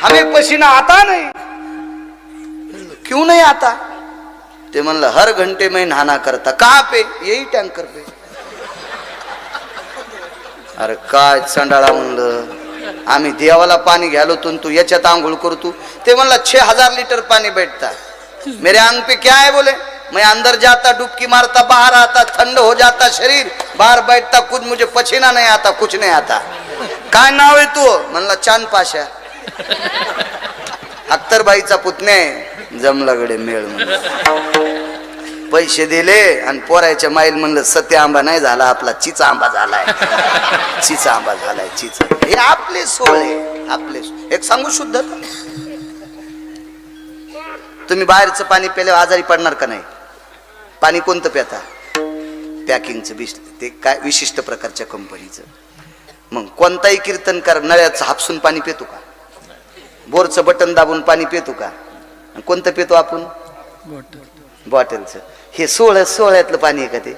हमें पसीना आता नहीं. क्यों नहीं आता? ते म्हणलं हर घंटे में नहाना करता. कहाँ पे? यही टँकर पे. अरे काय चंडाळा म्हणलं, आम्ही देवाला पाणी घ्यालो तू याच्यात आंघोळ करतो. ते म्हणला 6000 लीटर पानी बैठता मेरे आंग पे. क्या है बोले? मैं अंदर जाता डुबकी मारता, बाहर आता ठंड हो जाता शरीर, बाहर बैठता कुछ मुझे पसीना नहीं आता, कुछ नहीं आता. काय नाव आहे तू? म्हणला चांद पाशा. अख्तरबाईचा पुतण्या आहे. जमलागडे मेळ म्हणून पैसे दिले आणि पोरायच्या माईल म्हणलं सत्य आंबा नाही झाला आपला, चिचा आंबा झालाय. चिचा आंबा झालाय, चिचा. हे आपले सोळे, आपले. एक सांगू शुद्ध, तुम्ही बाहेरचं पाणी प्यायल्यावर आजारी पडणार का नाही? पाणी कोणतं प्याता? पॅकिंगचं बिस, ते काय विशिष्ट प्रकारच्या कंपनीचं. मग कोणताही कीर्तनकार नळ्याचं हापसून पाणी पितो का? बोरचं बटन दाबून पाणी पितो का? कोणतं पितो आपण? बॉटलचं. हे 16 पाणी आहे का ते?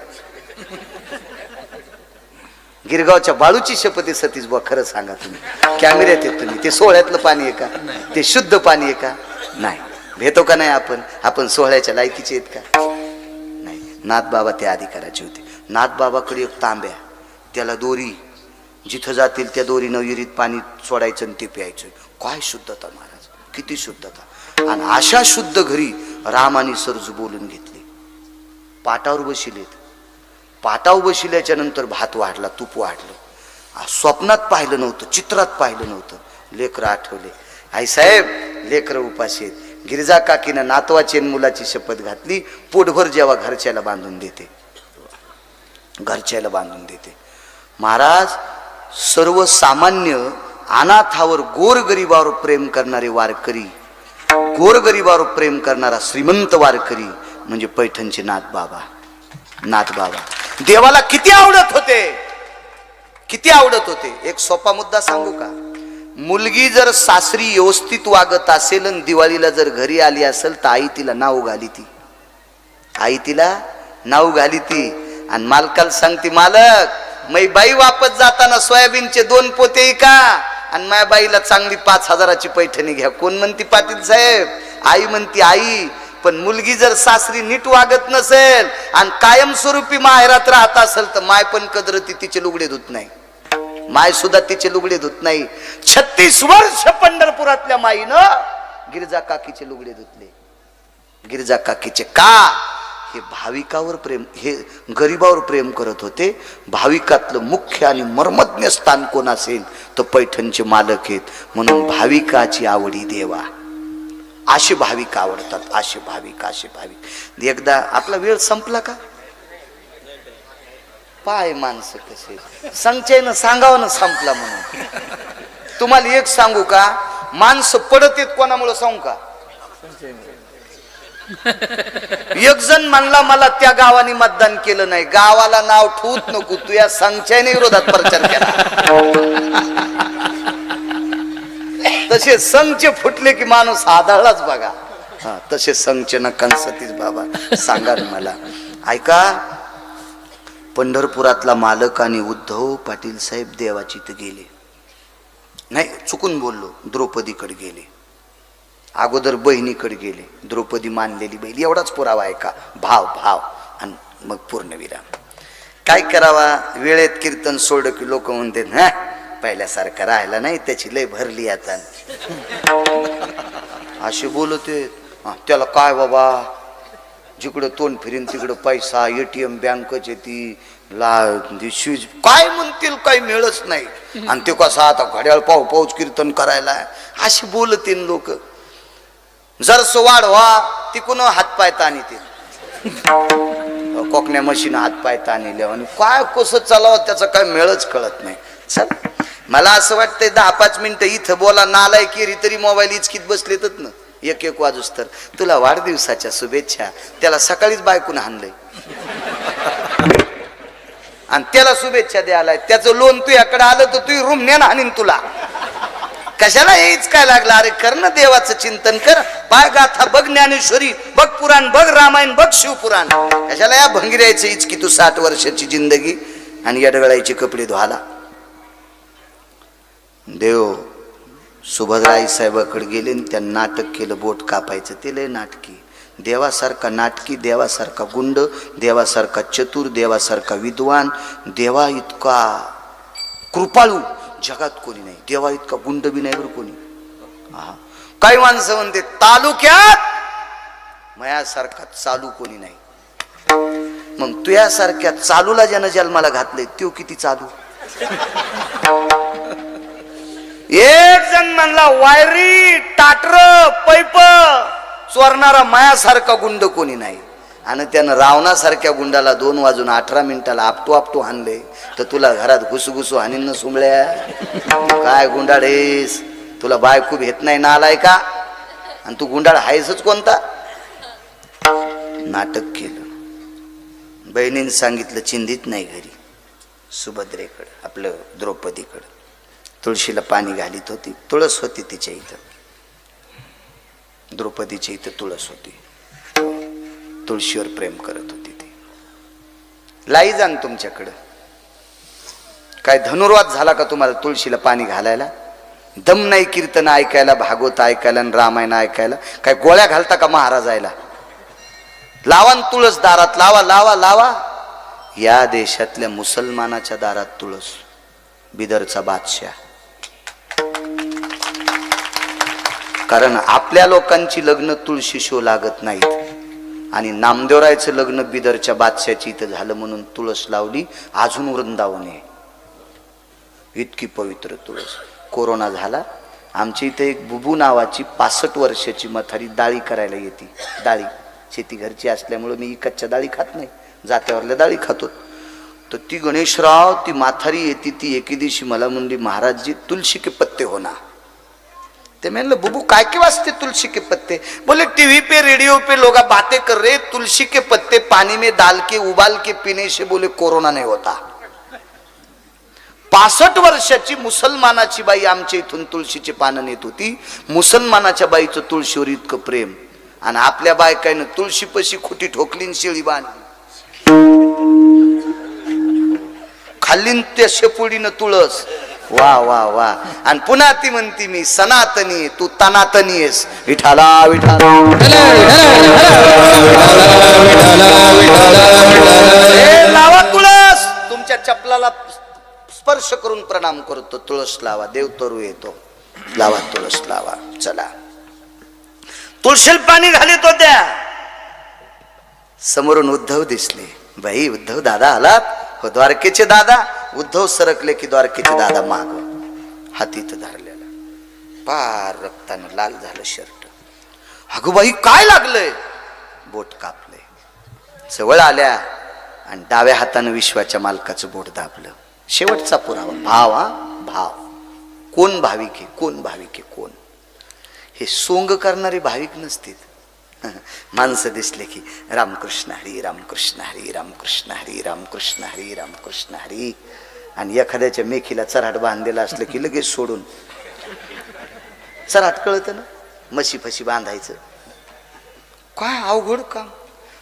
गिरगावच्या बाळूची शपथ सतीश बुवा, खरं सांगा तुम्ही, कॅमेऱ्यात येत तुम्ही, ते 16 पाणी आहे का? ते शुद्ध पाणी आहे का? नाही. भेटो का नाही आपण? आपण 16च्या लायकीचे आहेत का? नाही. नाथबाबा त्या अधिकाराचे होते. नाथबाबाकडे एक तांब्या, त्याला दोरी, जिथं जातील त्या दोरीनं विहिरीत पाणी सोडायचं आणि ते प्यायचं. काय शुद्धता महाराज, किती शुद्धता. आणि अशा शुद्ध घरी रामाने सरजू बोलून घेतले. पाटावर बशिलेत. पाटावर बशिल्याच्या नंतर भात वाढला, तूप वाढलं. स्वप्नात पाहिलं नव्हतं, चित्रात पाहिलं नव्हतं. लेकरं आठवले. आई साहेब लेकरं उपाशी आहेत. गिरिजा काकीनं नातवाची मुलाची शपथ घातली. पोटभर जेव्हा घरच्याला बांधून देते, घरच्याला बांधून देते. महाराज सर्वसामान्य अनाथावर गोरगरिबावर प्रेम करणारे वारकरी, गोरगरिबावर प्रेम करणारा श्रीमंत वारकरी म्हणजे पैठणचे नाथबाबा. नाथबाबा देवाला किती आवडत होते, किती आवडत होते. एक सोपा मुद्दा सांगू का? मुलगी जर सासरी व्यवस्थित वागत असेल आणि दिवाळीला जर घरी आली असेल तर आई तिला नाव घाली ती. आई तिला नाव घाली ती. आणि मालकाला सांगते, मालक मै बाई वापस जाताना सोयाबीनचे 2 पोते का, आणि माझ्या बाईला चांगली 5000ची पैठणी घ्या. कोण म्हणती? पाटील साहेब. आई म्हणती, आई पण मुलगी जर सासरी नीट वागत नसेल आणि कायमस्वरूपी माहेरात राहत असेल तर माय पण कदरती तिचे लुगडे धुत नाही. माय सुद्धा तिचे लुगडे धुत नाही. 36 वर्ष पंढरपुरातल्या माईनं गिरजा काकीचे लुगडे धुतले. गिरजा काकीचे का? हे भाविकावर प्रेम, हे गरीबावर प्रेम करत होते. भाविकातलं मुख्य आणि मर्मज्ञ स्थान कोण असेल तर पैठणचे मालक आहेत. म्हणून भाविकाची आवडी देवा. असे भाविक आवडतात, असे भाविक, असे भाविक. एकदा आपला वेळ संपला का? पाय माणसं कसे संचयन सांगावं ना संपला म्हणून. तुम्हाला एक सांगू का, माणसं पडत येत कोणामुळे सांगू का? एक जण म्हणला मला त्या गावाने मतदान केलं नाही. गावाला नाव ठेवूच नको तू, या संचयन विरोधात प्रचार केला. तसे संच फुटले की माणूस आदळलाच बघा. हा, तसे संच नकांसतीच बाबा सांगा ना मला. ऐका, पंढरपुरातला मालक आणि उद्धव पाटील साहेब देवाची तर गेले नाही, चुकून बोललो, द्रौपदीकडे गेले. अगोदर बहिणीकडे गेले. द्रौपदी मानलेली बहीण, एवढाच पुरावा आहे का? भाव भाव आणि मग पूर्णविराम. काय करावा, वेळेत कीर्तन सोडलं की लोक म्हणते हा पहिल्यासारखं राहिला नाही, त्याची लय भरली आता. असे बोलते. त्याला काय बाबा, जिकडं तोंड फिरीन तिकडं पैसा, ATM बँकच येते, स्विच काय म्हणतील काही मिळच नाही. आणि ते कसं आता घड्याळ पाऊच कीर्तन करायला, असे बोलते लोक. जरसं वाढवा तिकून हातपाय ताणी ते कोकण्या मशीन हातपाय ताणले आणि काय कसं चालावं त्याचं काय मेळच कळत नाही. चल, मला असं वाटतंय 10-5 मिनिटं इथं बोला, नालाय केरी तरी मोबाईल इचकीत बसलेतच ना. 1-1 वाजूस तर तुला वाढदिवसाच्या शुभेच्छा. त्याला सकाळीच बायकून हाणलंय आणि त्याला शुभेच्छा द्यायला. त्याचं लोन तुझ्याकडे आलं तर तू रूम नेन हाणीन तुला. कशाला हेच काय लागलं? अरे कर ना देवाचं चिंतन कर. पाय गाथा बघ, ज्ञानेश्वरी बघ, पुराण बघ, रामायण बघ, शिवपुराण. कशाला या भंगिरायचं इचकी तू 60 वर्षाची जिंदगी आणि यडगळायचे कपडे धुवाला. देव सुभद्राई साहेबाकडे गेले आणि त्यांनी नाटक केलं बोट कापायचं. ते लय नाटकी. देवासारखा नाटकी, देवासारखा गुंड, देवासारखा चतुर, देवासारखा विद्वान, देवा इतका कृपाळू जगात कोणी नाही. देवा इतका गुंड बी नाही बरं कोणी. काही माणसं म्हणते तालुक्यात मयासारखा चालू कोणी नाही. मग तुझ्यासारख्या चालूला ज्यानं जन्माला घातले तो किती चालू. एक जण म्हणला वायरी टाटर पैप चोरणारा मायासारखा गुंड कोणी नाही. आणि त्यानं रावणासारख्या गुंडाला 2 वाजून 18 मिनिटाला आपटू हाणले तर तुला घरात घुसू हाणीन सुमळ्या. काय गुंडाळेस, तुला बायको भेट नाही नालाय का? आणि तू गुंडाळ हायसच कोणता? नाटक केलं. बहिणीने सांगितलं चिंधित नाही घरी. सुभद्रेकडं आपलं द्रौपदीकडं तुळशीला पाणी घालीत होती. तुळस होती तिच्या इथं, द्रौपदीच्या इथं तुळस होती. तुळशीवर प्रेम करत होती ती. लाई जाण तुमच्याकडं. काय धनुर्वाद झाला का तुम्हाला तुळशीला पाणी घालायला? दम नाही कीर्तन ऐकायला, भागवत ऐकायला आणि रामायण ऐकायला. काय गोळ्या घालता का महाराजायला? लावा तुळस दारात, लावा लावा लावा. या देशातल्या मुसलमानाच्या दारात तुळस. बिदरचा बादशाह. कारण आपल्या लोकांची लग्न तुळशी शो लागत नाहीत आणि नामदेवरायचं लग्न बिदरच्या बादशाची इथं झालं म्हणून तुळस लावली. अजून वृंदावन आहे. इतकी पवित्र तुळस. कोरोना झाला, आमच्या इथे एक बुबू नावाची 65 वर्षाची म्हातारी डाळी करायला येते. डाळी शेती घरची असल्यामुळे मी कच्च्या डाळी खात नाही, जात्यावरल्या डाळी खातो. तर ती गणेशराव ती म्हातारी येते. ती एके दिवशी मला म्हणली महाराज जी तुलसी के पत्ते होना. ते मैंने बुबू काय के वास्ते तुलसी के पत्ते? बोले टीवी पे रेडियो पे लोग बातें कर रहे, तुलसी के पत्ते पानी में डाल के उबाल के पीने से बोले कोरोना नहीं होता. 65 वर्षाची मुसलमानाची बाई आमच्या इथून तुळशीचे पानं नेत होती. मुसलमानाच्या बाईचं तुळशीवर इतकं प्रेम आणि आपल्या बायकाईनं तुळशीपशी खुटी ठोकलीन शेळी बांधली. खाल्लीन त्या शेपुडीनं तुळस. वा वा वा. आणि पुन्हा ती म्हणती मी सनातनी, तू तनातनी आहेस. विठाला विठाला लावा तुळस. तुमच्या चपलाला स्पर्श करून प्रणाम करतो. तुळस लावा, देव तरू येतो. लावा तुळस लावा. चला, तुळशील पाणी घालीत होत्या. समोरून उद्धव दिसले. बाई, उद्धव दादा आलात? हो, द्वारकेचे दादा. उद्धव सरकले की द्वारकेचे दादा माग, हातीत धरलेला, पार रक्तानं लाल झालं शर्ट. अगो बाई, काय लागलंय? बोट कापले. जवळ आल्या आणि डाव्या हातानं विश्वाच्या मालकाचं बोट दाबलं. शेवटचा पुरावा. भाव, हा भाव. कोण भाविक आहे, कोण भाविक आहे, कोण? हे सोंग करणारे भाविक नसतील. माणसं दिसले की रामकृष्ण हरी, रामकृष्ण हरी, रामकृष्ण हरी, रामकृष्ण हरी, रामकृष्ण हरी. आणि एखाद्याच्या मेखीला चराट बांधलेला असलं की लगेच सोडून. चराट कळतं ना, म्हशी फशी बांधायचं. काय अवघड काम.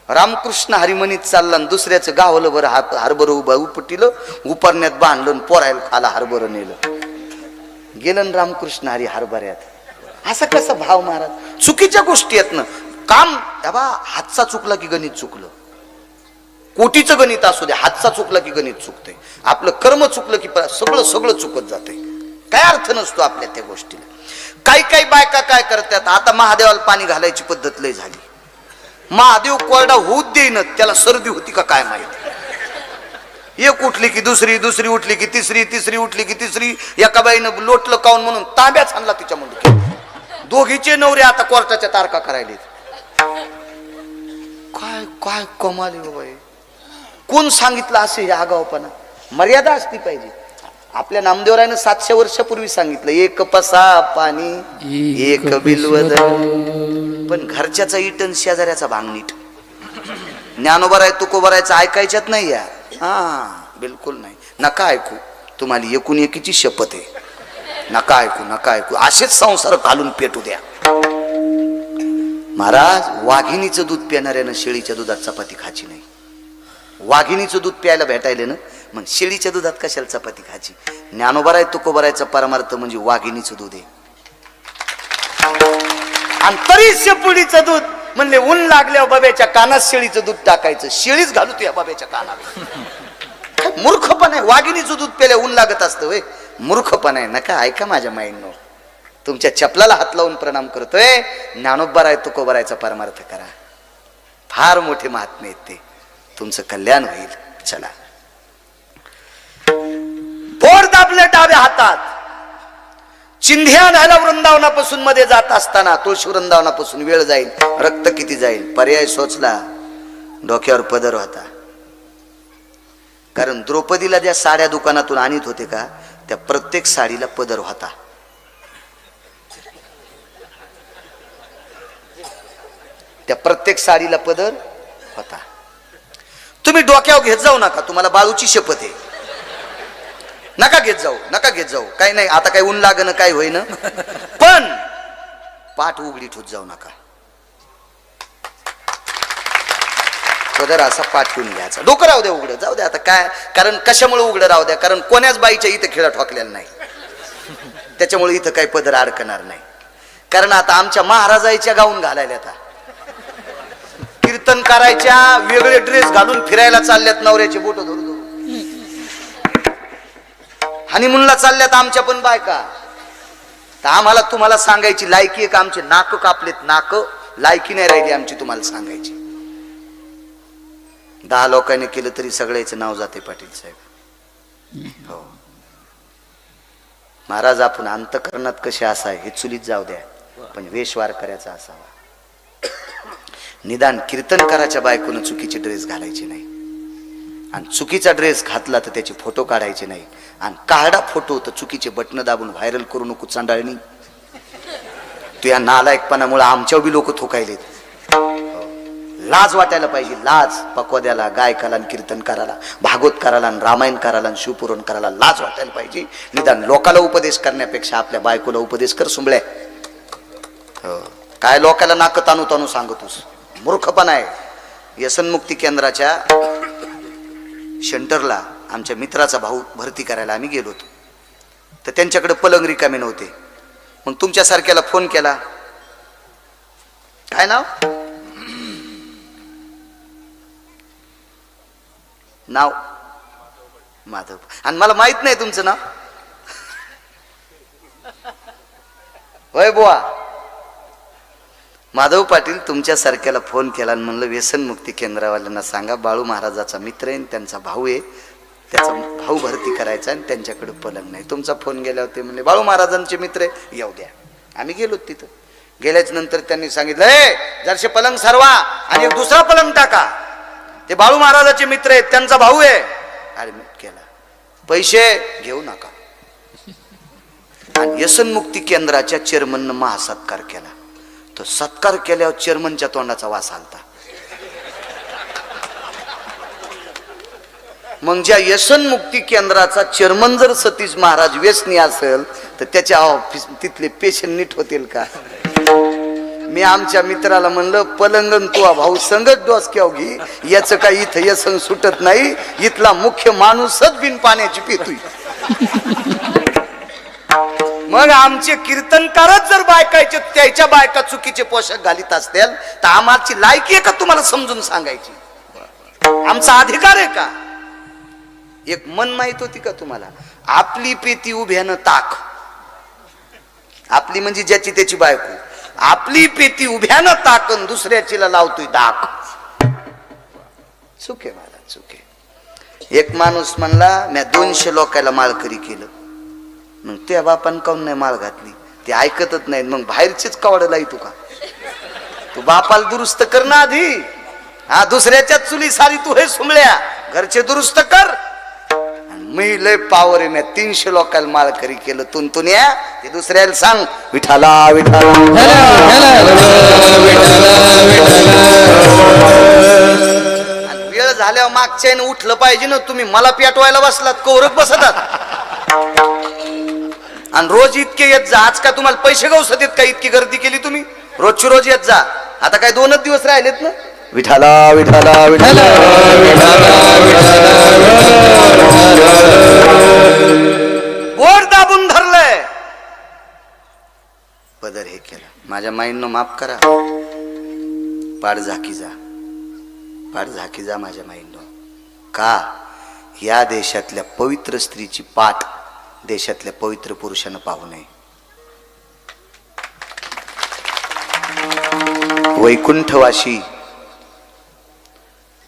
रामकृष्ण हरी म्हणीत चालला, दुसऱ्याचं गावलं बरं हरभर उभं उपटिलं, उपरण्यात बांधलं, पोरायला खाला हरभर नेलं, गेलं रामकृष्ण हरी हरभऱ्यात. असा कसा भाव महाराज? चुकीच्या गोष्टी आहेत ना. काम हातचा चुकला की गणित चुकलं. कोटीचं गणित असू दे, हातचा चुकला की गणित चुकतंय. आपलं कर्म चुकलं की सगळं सगळं चुकत जाते. काय अर्थ नसतो आपल्या त्या गोष्टीला. काही काही बायका काय करतात, आता महादेवाला पाणी घालायची पद्धत लय झाली. महादेव कोरडा होऊच देईन, त्याला सर्दी होती का काय माहिती. एक उठली की दुसरी, दुसरी उठली की तिसरी, तिसरी उठली की तिसरी. एका बाईनं लोटलं काऊन म्हणून तांब्याच आणला तिच्या मुंडकी. दोघीचे नवरे आता कोर्टाच्या तारखा करायले. काय काय कमाल आहे बाबा. कोण सांगितलं असे हे आगाऊपणा? मर्यादा असती पाहिजे. आपल्या नामदेवरायनं 700 वर्षापूर्वी सांगितलं, एक पसा पाणी एक बिलवद. पण घरच्याचा इटन शेजाऱ्याचा भांगनीट. ज्ञानोबराय तुकोबरायचं ऐकायच्यात नाही या. बिलकुल नाही. नका ऐकू. तुम्हाला एकूण एकीची शपथ आहे. नका ऐकू, नका ऐकू. असेच संसार घालून पेटू द्या. महाराज, वाघिणीचं दूध पिणाऱ्यानं शेळीच्या दुधात चपाती खायची नाही. वाघिणीचं दूध प्यायला भेटायले ना, मग शेळीच्या दुधात कशाला चपाती खायची? ज्ञानोबराय तुकोबरायचा परमार्थ म्हणजे वाघिणीचं दूध आहे. आणि तरी शेपुडीचं दूध म्हणले, ऊन लागल्यावर बाब्याच्या कानात शेळीचं दूध टाकायचं. शेळीच घालू तू या बाब्याच्या कानात. मूर्खपण आहे. वाघिणीचं दूध प्यायला ऊन लागत असतं वय. मूर्खपण आहे. नका ऐका माझ्या माईंनो. तुमच्या चपलाला हात लावून प्रणाम करतोय. ज्ञानोबराय तुकोबरायचा परमार्थ करा. फार मोठे महात्मे आहेत ते. तुमचं कल्याण होईल. चला, बोट दाबले डाव्या हातात. चिंध्या न्यायला वृंदावनापासून मध्ये जात असताना, तुळशी वृंदावनापासून वेळ जाईल, रक्त किती जाईल. पर्याय सोचला. डोक्यावर पदर होता. कारण द्रौपदीला ज्या साड्या दुकानातून आणत होते का, त्या प्रत्येक साडीला पदर होता. त्या प्रत्येक साडीला पदर होता. तुम्ही डोक्यावर घेत जाऊ नका. तुम्हाला बाळूची शपथ आहे. नका घेत जाऊ, नका घेत जाऊ. काही नाही, आता काही ऊन लागणं काय होईन. पण पाठ उघडी ठेवत जाऊ नका. पदर असा पाठ ठेवून घ्यायचा. डोकं राहू द्या उघडं, जाऊ द्या आता काय. कारण कशामुळे उघडं राहू द्या? कारण कोण्याच बाईच्या इथं खेळा ठोकलेला नाही, त्याच्यामुळे इथं काही पदर अडकणार नाही. कारण आता आमच्या महाराजाच्या गाऊन घालायला, आता कीर्तन करायच्या वेगळे ड्रेस घालून फिरायला चालल्यात. नवऱ्याचे बोट धरून हनीमूनला चालल्यात आमच्या पण बायका. तर आम्हाला तुम्हाला सांगायची लायकी आहे का? आमचे नाक कापलेत. नाक लायकी नाही राहिली आमची तुम्हाला सांगायची. 10 लोकांनी केलं तरी सगळ्याचं नाव जाते पाटील साहेब. हो महाराज, आपण अंतकरणात कसे असाय हे चुलीत जाऊ द्या, पण वेशवार करायचा असावा. निदान कीर्तन करायच्या बायकोनं चुकीचे ड्रेस घालायचे नाही. आणि चुकीचा ड्रेस घातला तर त्याचे फोटो काढायचे नाही. आणि काढा फोटो तर चुकीचे बटन दाबून व्हायरल करू नको चांडाळणी. तू या नालायकपणामुळे आमच्यावर बी लोक थोकायलेत. लाज वाटायला पाहिजे. लाज पक्वाद्याला, गायकाला, कीर्तन करायला, भागवत करायला, रामायण करायला, शिवपुराण करायला लाज वाटायला पाहिजे. निदान लोकाला उपदेश करण्यापेक्षा आपल्या बायकोला उपदेश कर सुंबळ्या. काय लोकाला नाक तानू तानू सांगतोस? मूर्खपणा आहे. व्यसनमुक्ती केंद्राच्या सेंटरला आमच्या मित्राचा भाऊ भरती करायला आम्ही गेलो होतो. तर त्यांच्याकडे पलंग रिकामे नव्हते. मग तुमच्यासारख्याला फोन केला. काय नाव? नाव माधव. आणि मला माहित नाही तुमचं नाव. होय बुवा. माधव पाटील तुमच्यासारख्याला फोन केला आणि म्हणलं व्यसनमुक्ती केंद्रावाल्यांना सांगा बाळू महाराजाचा मित्र आहे, त्यांचा भाऊ आहे, त्याचा भाऊ भरती करायचा आणि त्यांच्याकडे पलंग नाही. तुमचा फोन गेल्यावर ते म्हणले बाळू महाराजांचे मित्र आहे, येऊ द्या. आम्ही गेलो तिथं. गेल्याच नंतर त्यांनी सांगितलं जरशे पलंग सरवा आणि एक दुसरा पलंग टाका, ते बाळू महाराजाचे मित्र आहेत, त्यांचा भाऊ आहे. ऍडमिट केला. पैसे घेऊ नका. आणि व्यसनमुक्ती केंद्राच्या चेअरमननं महासत्कार केला. तो सत्कार केल्यावर चेअरमनच्या तोंडाचा वास आलता. मग ज्या व्यसनमुक्ती केंद्राचा चेअरमन जर सतीश महाराज व्यसनी असेल तर त्याच्या ऑफिस तिथले पेशंट नीट होतील का? मी आमच्या मित्राला म्हणलं पलंगन तू भाऊ संगत डोसक्याव घे, याचं काही इथं व्यसन सुटत नाही, इथला मुख्य माणूसच बिन पाण्याची पितोय. मग आमचे कीर्तनकारच जर बायकायचे त्याच्या बायका चुकीचे पोशाख घालीत असतील तर आमची लायकी आहे का तुम्हाला समजून सांगायची? आमचा अधिकार आहे का? एक मन माहित होती का तुम्हाला? आपली पेती उभ्यानं ताक, आपली म्हणजे ज्याची त्याची बायको, आपली पेती उभ्यानं ताकन दुसऱ्याचीला लावतोय दाक. चुके मला चुके. एक माणूस म्हणला मी 200 लोकांना माळकरी केलं. मग त्या बापान काऊन नाही माळ घातली? ते ऐकतच नाही. मग बाहेरचीच कावड लाई तू का? तू बापाला दुरुस्त कर ना आधी. हा दुसऱ्याच्या चुली सारी तू हे सुमळ्या घरचे दुरुस्त कर. मी लय पावर आहे, मी 300 लोकांना माळकरी केलं. तुन या ते दुसऱ्याला सांग विठाला विठाला. वेळ झाल्यावर मागच्या उठलं पाहिजे ना. तुम्ही मला पेटवायला बसलात कौरक बसतात आणि रोज इतके येत जा. आज काय तुम्हाला पैसे गवसत येत का? इतकी गर्दी केली तुम्ही. रोजची रोज येत जा. आता काय 2च दिवस राहिलेत ना. विठाला विठाला विठाला बोर दाबून धरलंय. पदर हे केलं. माझ्या माईंनो माफ करा. पाड झाकी जा, पाड झाकी जा माझ्या माईंनो. का? या देशातल्या पवित्र स्त्रीची पाठ देशातल्या पवित्र पुरुषानं पाहू नये.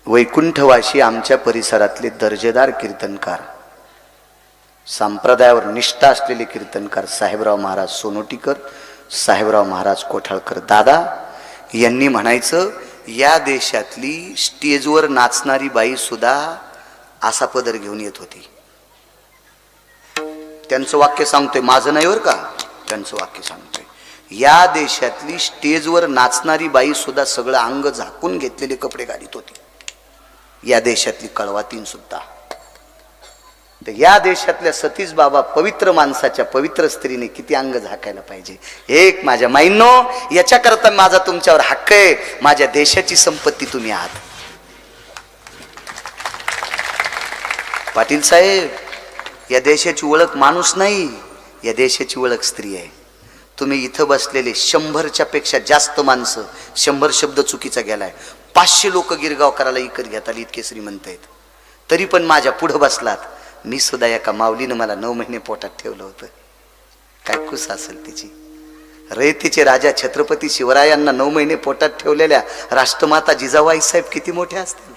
वैकुंठवाशी आमच्या परिसरातले दर्जेदार कीर्तनकार, संप्रदायावर निष्ठा असलेले कीर्तनकार साहेबराव महाराज सोनोटीकर, साहेबराव महाराज कोठाळकर दादा यांनी म्हणायचं या देशातली स्टेजवर नाचणारी बाई सुद्धा असा पदर घेऊन येत होती. त्यांचं वाक्य सांगतोय, माझं नाही वर का, त्यांचं वाक्य सांगतोय. या देशातली स्टेजवर नाचणारी बाई सुद्धा सगळं अंग झाकून घेतलेले कपडे घालीत होती. या देशातली कळवातीन सुद्धा. तर या देशातल्या सतीश बाबा पवित्र माणसाच्या पवित्र स्त्रीने किती अंग झाकायला पाहिजे. एक माझ्या माईंनो, याच्याकरता माझा तुमच्यावर हक्क आहे. माझ्या देशाची संपत्ती तुम्ही आहात. पाटील साहेब, या देशाची ओळख माणूस नाही, या देशाची ओळख स्त्री आहे. तुम्ही इथं बसलेले 100च्या पेक्षा जास्त माणसं, 100 शब्द चुकीचा गेलाय, 500 लोक गिरगाव करायला इकत घेताल इतके श्रीमंत आहेत. तरी पण माझ्या पुढं बसलात. मी सुद्धा एका माऊलीनं मला 9 महिने पोटात ठेवलं होतं. काय कुस असेल तिची. रयतेचे राजा छत्रपती शिवरायांना 9 महिने पोटात ठेवलेल्या राष्ट्रमाता जिजाबाई साहेब किती मोठे असतील.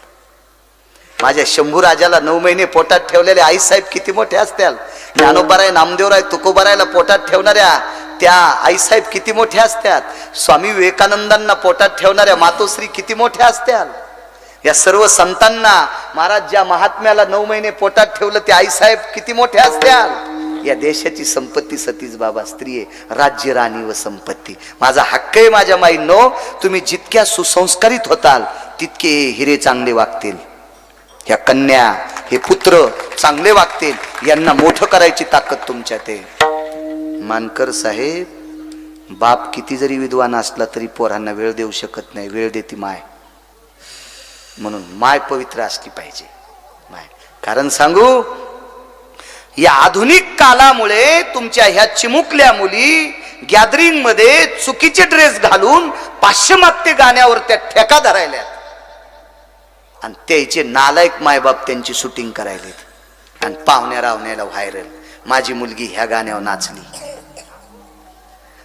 माझ्या शंभू राजाला 9 महिने पोटात ठेवलेले आई साहेब किती मोठे असतील. ज्ञानोबाराय, नामदेवराय, तुकोबारायला पोटात ठेवणाऱ्या त्या आई साहेब किती मोठ्या असतात. स्वामी विवेकानंदांना पोटात ठेवणाऱ्या मातोश्री किती मोठ्या असतात. या सर्व संतांना महाराज ज्या महात्म्याला 9 महिने पोटात ठेवलं ते आई साहेब किती मोठ्या असतात. या देशाची संपत्ती सतीश बाबा स्त्री आहे. राज्य, राणी व संपत्ती माझा हक्क आहे. माझ्या माईंनो, तुम्ही जितक्या सुसंस्कारित होताल तितके हिरे चांगले वागतील. ह्या कन्या, हे पुत्र चांगले वागतील. यांना मोठं करायची ताकद तुमच्यात आहे. मानकर साहेब, बाप किती जरी विद्वान असला तरी पोरांना वेळ देऊ शकत नाही. वेळ देती माय. म्हणून माय पवित्र असली पाहिजे. माय कारण सांगू, या आधुनिक कालामुळे तुमच्या ह्या चिमुकल्या मुली गॅदरिंग मध्ये चुकीचे ड्रेस घालून पाश्चिमात्य गाण्यावर त्या ठेका धरायल्यात आणि त्याचे नालायक मायबाप त्यांची शूटिंग करायलेत आणि पाहुण्या रावण्याला व्हायरल. माझी मुलगी ह्या गाण्यावर नाचली.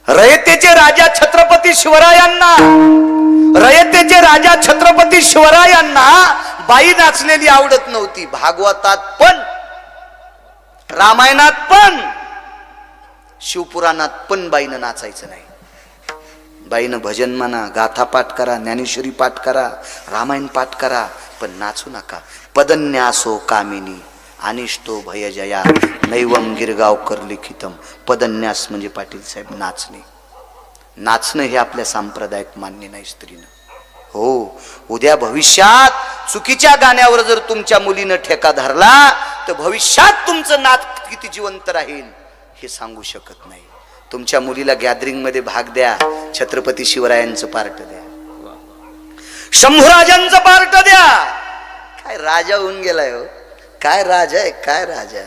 रयतेचे राजा छत्रपती शिवरायांना रयतेचे राजा छत्रपती शिवरायांना बाई नाचलेली आवडत नव्हती. भागवतात पण, रामायणात पण, शिवपुराणात पण बाईनं नाचायचं नाही. बाईनं भजन म्हणा, गाथा पाठ करा, ज्ञानेश्वरी पाठ करा, रामायण पाठ करा, पण नाचू नका. पदन्यासो कामिनी अनिष्टो भयजया नैवम गिरगावकर लिखितम. पदन्यास म्हणजे पाटील साहेब नाचणे. नाचणं हे आपल्या सांप्रदायिक मान्य नाही स्त्रीनं. हो, उद्या भविष्यात चुकीच्या गाण्यावर जर तुमच्या मुलीनं ठेका धरला तर भविष्यात तुमचं नात किती जिवंत राहील हे सांगू शकत नाही. तुमच्या मुलीला गॅदरिंग मध्ये भाग द्या, छत्रपती शिवरायांचं पार्ट द्या, शंभूराजांचं पार्ट द्या. काय राजा होऊन गेलाय हो, काय राजा आहे, काय राजा.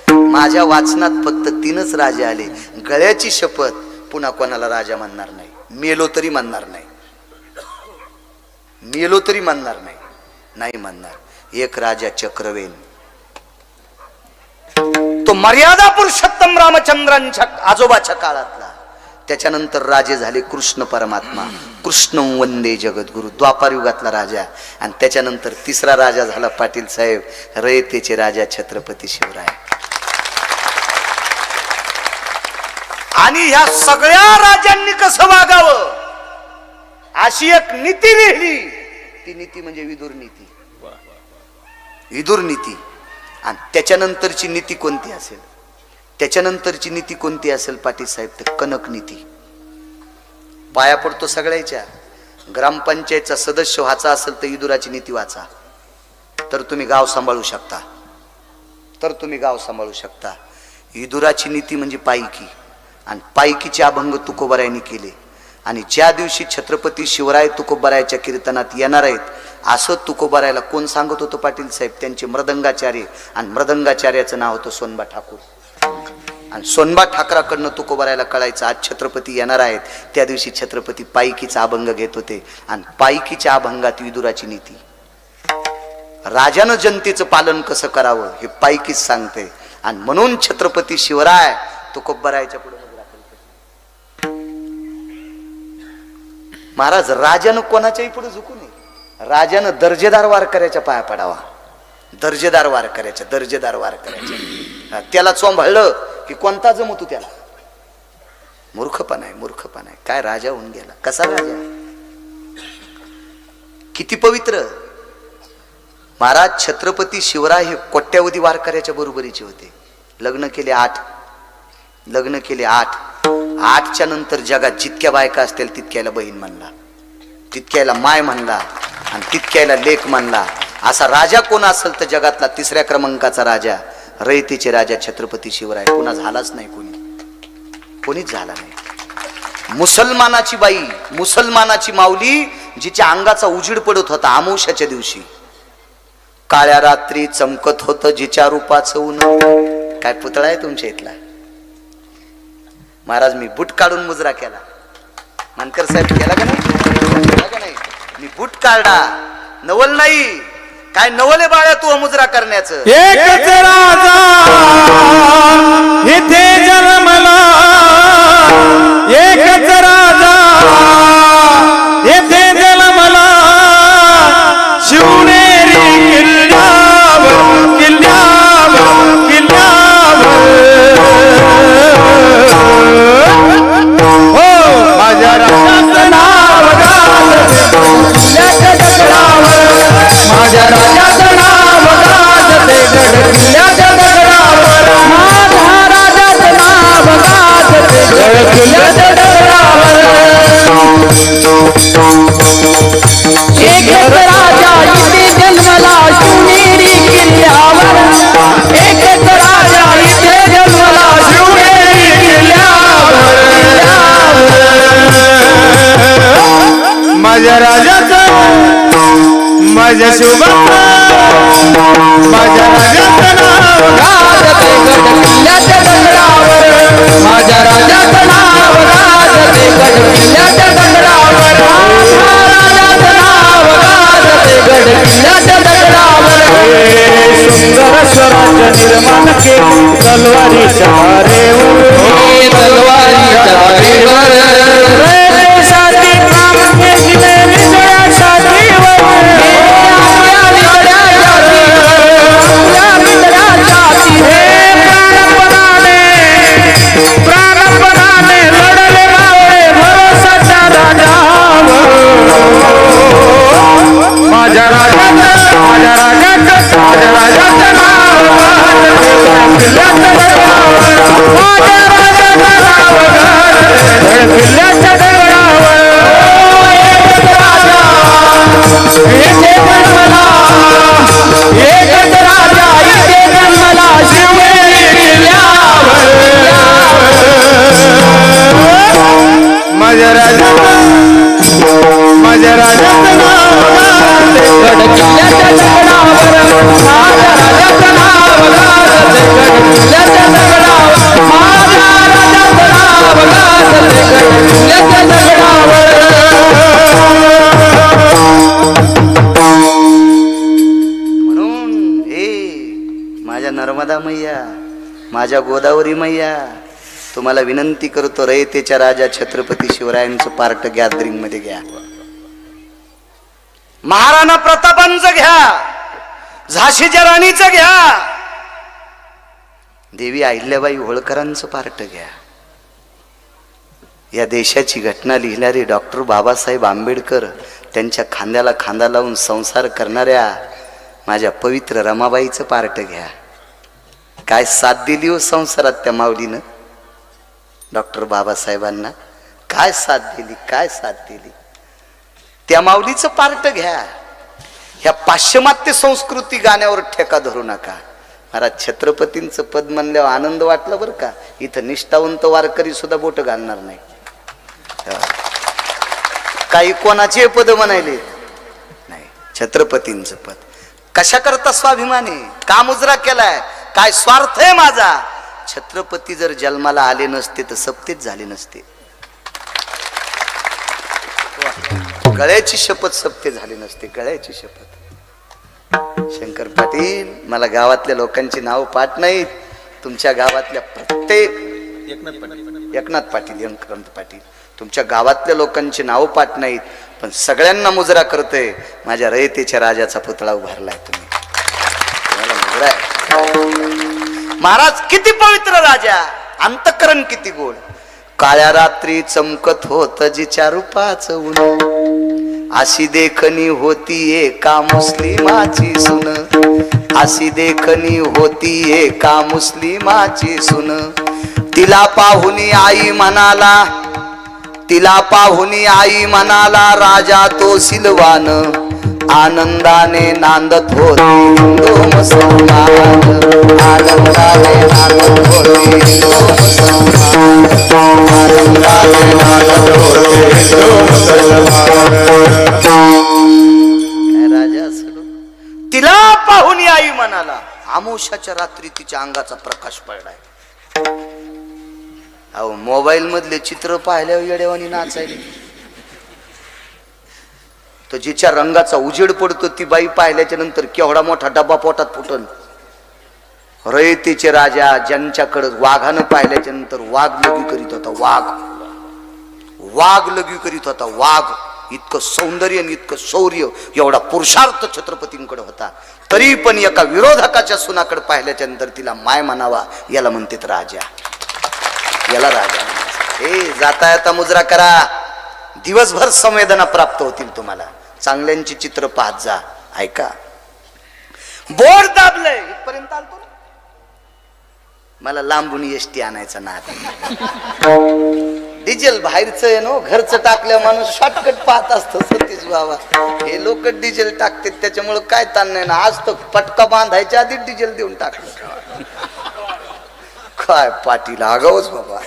माझ्या वाचनात फक्त 3च राजे आले. गळ्याची शपथ, पुन्हा कोणाला राजा म्हणणार नाही. मेलो तरी म्हणणार नाही, मेलो तरी म्हणणार नाही, नाही म्हणणार. एक राजा चक्रवेन, तो मर्यादा पुरुषोत्तम रामचंद्रांच्या आजोबाच्या काळातला. त्याच्यानंतर राजे झाले कृष्ण परमात्मा, कृष्ण वंदे जगद्गुरु, द्वापार युगातला राजा. आणि त्याच्यानंतर 3रा राजा झाला पाटील साहेब, रयतेचे राजा छत्रपती शिवराय. आणि ह्या सगळ्या राजांनी कसं वागावं अशी एक नीती लिहिली. ती नीती म्हणजे विदुर नीती. विदुर नीती. आणि त्याच्यानंतरची नीती कोणती असेल? त्याच्यानंतरची नीती कोणती असेल पाटील साहेब? तर कनक नीती. पाया पडतो सगळ्याच्या. ग्रामपंचायतचा सदस्य व्हायचा असेल तर विदुराची नीती वाचा, तर तुम्ही गाव सांभाळू शकता, तर तुम्ही गाव सांभाळू शकता. विदुराची नीती म्हणजे पायकी, आणि पायकीचे अभंग तुकोबारायांनी केले. आणि ज्या दिवशी छत्रपती शिवराय तुकोबारायाच्या कीर्तनात येणार आहेत असं तुकोबारायला कोण सांगत होतं पाटील साहेब? त्यांचे मृदंगाचार्य. आणि मृदंगाचार्याचं नाव होतं सोनबा ठाकूर. आणि सोनबा ठाकराकडनं तुकोबारायला कळायचं आज छत्रपती येणार आहेत. त्या दिवशी छत्रपती पायकीचा अभंग घेत होते. आणि पायकीच्या अभंगात विदुराची नीती, राजानं जनतेचं पालन कसं करावं हे पायकीच सांगते. आणि म्हणून छत्रपती शिवराय तुकोबारायच्या पुढे महाराज, राजानं कोणाच्याही पुढे झुकू नये. राजानं दर्जेदार वारकऱ्याच्या पाया पडावा. दर्जेदार वारकऱ्याच्या, दर्जेदार वारकऱ्याच्या. त्याला चोंभाळलं की कोणता जमतो त्याला. मूर्खपणा आहे, मूर्खपणा आहे. काय राजा होऊन गेला, कसा राजा, किती पवित्र. महाराज छत्रपती शिवराय हे कोट्यावधी वारकऱ्याच्या बरोबरीचे होते. लग्न केले 8, लग्न केले 8. 8च्या नंतर जगात जितक्या बायका असतील तितक्याला बहीण म्हणला, तितक्याला माय म्हणला, आणि तितक्याला लेक म्हणला. असा राजा कोण असेल तर जगातला 3ऱ्या क्रमांकाचा राजा रयतेचे राजा छत्रपती शिवराय. पुन्हा झालाच नाही कोणी, कोणीच झाला नाही. मुसलमानाची बाई, मुसलमानाची माऊली जिच्या अंगाचा उजीड पडत होता अमावस्याच्या दिवशी, काळ्या रात्री चमकत होतं जिच्या रूपाचं ऊन. काय पुतळा आहे तुमच्या इथला? महाराज मी बूट काढून मुजरा केला. मानकर साहेब केला का नाही? केला का नाही? मी बूट काढा, नवल नाही. काय नवल आहे बाळ्या तू मुजरा करण्याचं? एकच राजा इथे जन्मला, एकच राजा इथे जन्मला, शिवनेरी किल्ल्यावर, किल्ल्यावर, किल्ल्यावर. हो माझ्या राजाचं नाव गाजते किल्ल्याच्या दगडावर, माझ्या राजाचं नाव गाजते गड किल्ल्याच्या दगडावर, माझ्या राजाचं नाव गाजते गड किल्ल्याच्या दगडावर. एकच राजा इथे जन्मला शिवनेरी किल्ल्यावर, एकच राजा इथे जन्मला शिवनेरी किल्ल्यावर. माझ्या राजाचं, माझ्या शिवबाचं, माझ्या राजाचं नाव गाजते गड किल्ल्याच्या दगडावर, माझ्या राजाचं नाव गाजते गड किल्ल्याच्या दगडावर, माझ्या राजाचं नाव गाजते गड किल्ल्याच्या दगडावर. सुंदर स्वराज्य निर्माण केले तलवारीच्या रेवर, तलवारीच्या रेवर. राजाचं नाव गाजते किल्ल्याच्या दगडावर माझ्या राजाचं नाव गाजते किल्ल्याच्या दगडावर इथे जन्मला एकच राजा इथे जन्मला शिवनेरी किल्ल्यावर माझ्या राजाचं नाव गाजते गड किल्ल्याच्या दगडावर माझ्या राजाचं नाव गाजते गड किल्ल्याच्या दगडावर माझ्या राजाचं नाव गाजते गड किल्ल्याच्या दगडावर म्हणून हे माझ्या नर्मदा मैया, माझ्या गोदावरी मैया, तुम्हाला विनंती करतो, रयतेच्या राजा छत्रपती शिवरायांचं पार्ट गॅदरिंग मध्ये घ्या. महाराणा प्रतापांचं घ्या, झाशीच्या राणीचं घ्या, देवी अहिल्याबाई होळकरांचं पार्ट घ्या. या देशाची घटना लिहिणारे डॉक्टर बाबासाहेब आंबेडकर, त्यांच्या खांद्याला खांदा लावून संसार करणाऱ्या माझ्या पवित्र रमाबाईचं पार्ट घ्या. काय साथ दिली हो संसारात त्या माऊलीनं, डॉक्टर बाबासाहेबांना काय साथ दिली, काय साथ दिली. त्या माऊलीचं पार्ट घ्या. ह्या पाश्चिमात्य संस्कृती गाण्यावर ठेका धरू नका. महाराज छत्रपतींचं पद म्हणल्यावर आनंद वाटला बरं का. इथं निष्ठावंत वारकरी सुद्धा बोट घालणार नाही. काही कोणाचे पद म्हणायले नाही, छत्रपतींचं पद. कशा करता स्वाभिमानी, का मुजरा केलाय, काय स्वार्थ आहे माझा. छत्रपती जर जन्माला आले नसते तर सप्तेच झाले नसते. गळ्याची शपथ सप्ते झाले नसते, गळ्याची शपथ. शंकर पाटील, मला गावातल्या लोकांची नाव पाठ नाहीत. तुमच्या गावातल्या प्रत्येक एकनाथ पाटील तुमच्या गावातल्या लोकांची नाव पाठ नाहीत, पण सगळ्यांना मुजरा करतोय. माझ्या रयतेच्या राजाचा पुतळा उभारलाय तुम्ही, तुम्हाला मुजरा आहे. महाराज किती पवित्र राजा, अंतःकरण किती गोड. काळ्या रात्री चमकत होत जिच्या रूपाचं ऊन, अशी देखणी होती एका मुस्लिमाची सुन, अशी देखणी होती एका मुस्लिमाची सुन. तिला पाहुनी आई म्हणाला, तिला पाहुनी आई म्हणाला, राजा तो सिलवान, आनंदाने नांदत होते हिंदू मुसलमान, आनंदाने नांदत होते हिंदू मुसलमान, आनंदाने नांदत होते हिंदू मुसलमान. काय राजा असलो, तिला पाहुनी आई म्हणाला. आमोशाच्या रात्री तिच्या अंगाचा प्रकाश पडलाय. अहो, मोबाईल मधले चित्र पाहिल्यावर येडेवानी नाचायले. तर जिच्या रंगाचा उजेड पडतो ती बाई पाहिल्याच्या नंतर केवढा मोठा डब्बा पोटात फुटल. रयतेचे राजा, ज्यांच्याकडे वाघानं पाहिल्याच्या नंतर वाघ लगी करीत होता, वाघ लगी करीत होता. वाघ इतकं सौंदर्य आणि इतकं शौर्य, एवढा पुरुषार्थ छत्रपतींकडे होता. तरी पण एका विरोधकाच्या सुनाकडे पाहिल्याच्या नंतर तिला माय म्हणावा, याला म्हणतात राजा, याला राजा. हे जाता येता मुजरा करा, दिवसभर संवेदना प्राप्त होतील तुम्हाला. चांगल्यांची चित्र पाहत जा. ऐका, बोर्ड दाबलंय इथपर्यंत आलतो ना, मला लांबून एसटी आणायचा नाद. डिझेल बाहेरचं आहे ना, घरचं टाकल्या माणूस शॉर्टकट पाहत असतो. सतीश बाबा, हे लोक डिझेल टाकतात त्याच्यामुळे काय ताण नाही ना. आज तर पटका बांधायच्या आधी डिझेल देऊन टाकलं. काय पाटील आगाऊच बाबा.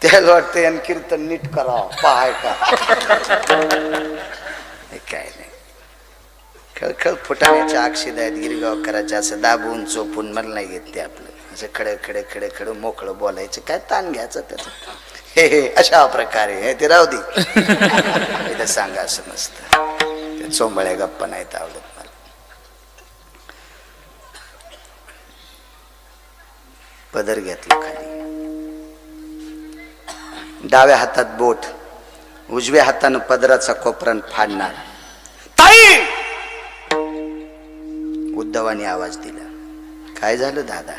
त्याला वाटतं यान कीर्तन नीट करावं, पाहाय का काय नाही. खळखळ फुटाण्याच्या अक्षिदा आहेत गिरगाव करायच्या, असं दाबून चोपून मला नाही घेत ते. आपलं असं खडे खडे खडे खडे मोकळं बोलायचं, काय ताण घ्यायचं त्याचं. हे अशा प्रकारे हे ते राहू दे. सांगा असं नसतं, ते चोंबळ्या गप्पा नाहीत आवडत मला. पदर घेतला खाली, डाव्या हातात बोट, उजव्या हातानं पदराचा कोपरान फाडणार. ताई, उद्धवाने आवाज दिला. काय झालं दादा?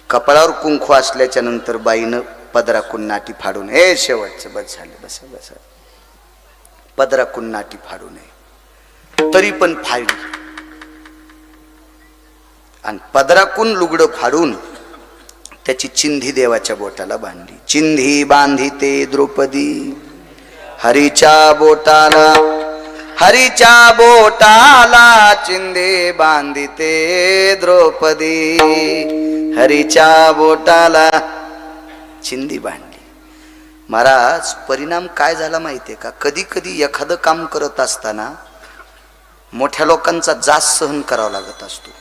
कपाळावर कुंकू असल्याच्या नंतर बाईनं पदराकून नाटी फाडून, हे शेवटचं बस झालं, बसा बसा. पदराकून नाटी फाडू नये, तरी पण फाडली. आणि पदराकून लुगडं फाडून त्याची चिंधी देवाच्या बोटाला बांधली. चिंधी बांधिते द्रौपदी हरीच्या बोटाला, हरीच्या बोटाला चिंधी बांधिते द्रौपदी, हरीच्या बोटाला चिंधी बांधली. महाराज, परिणाम काय झाला माहितीये का? कधी कधी एखादं काम करत असताना मोठ्या लोकांचा जाच सहन करावा लागत असतो,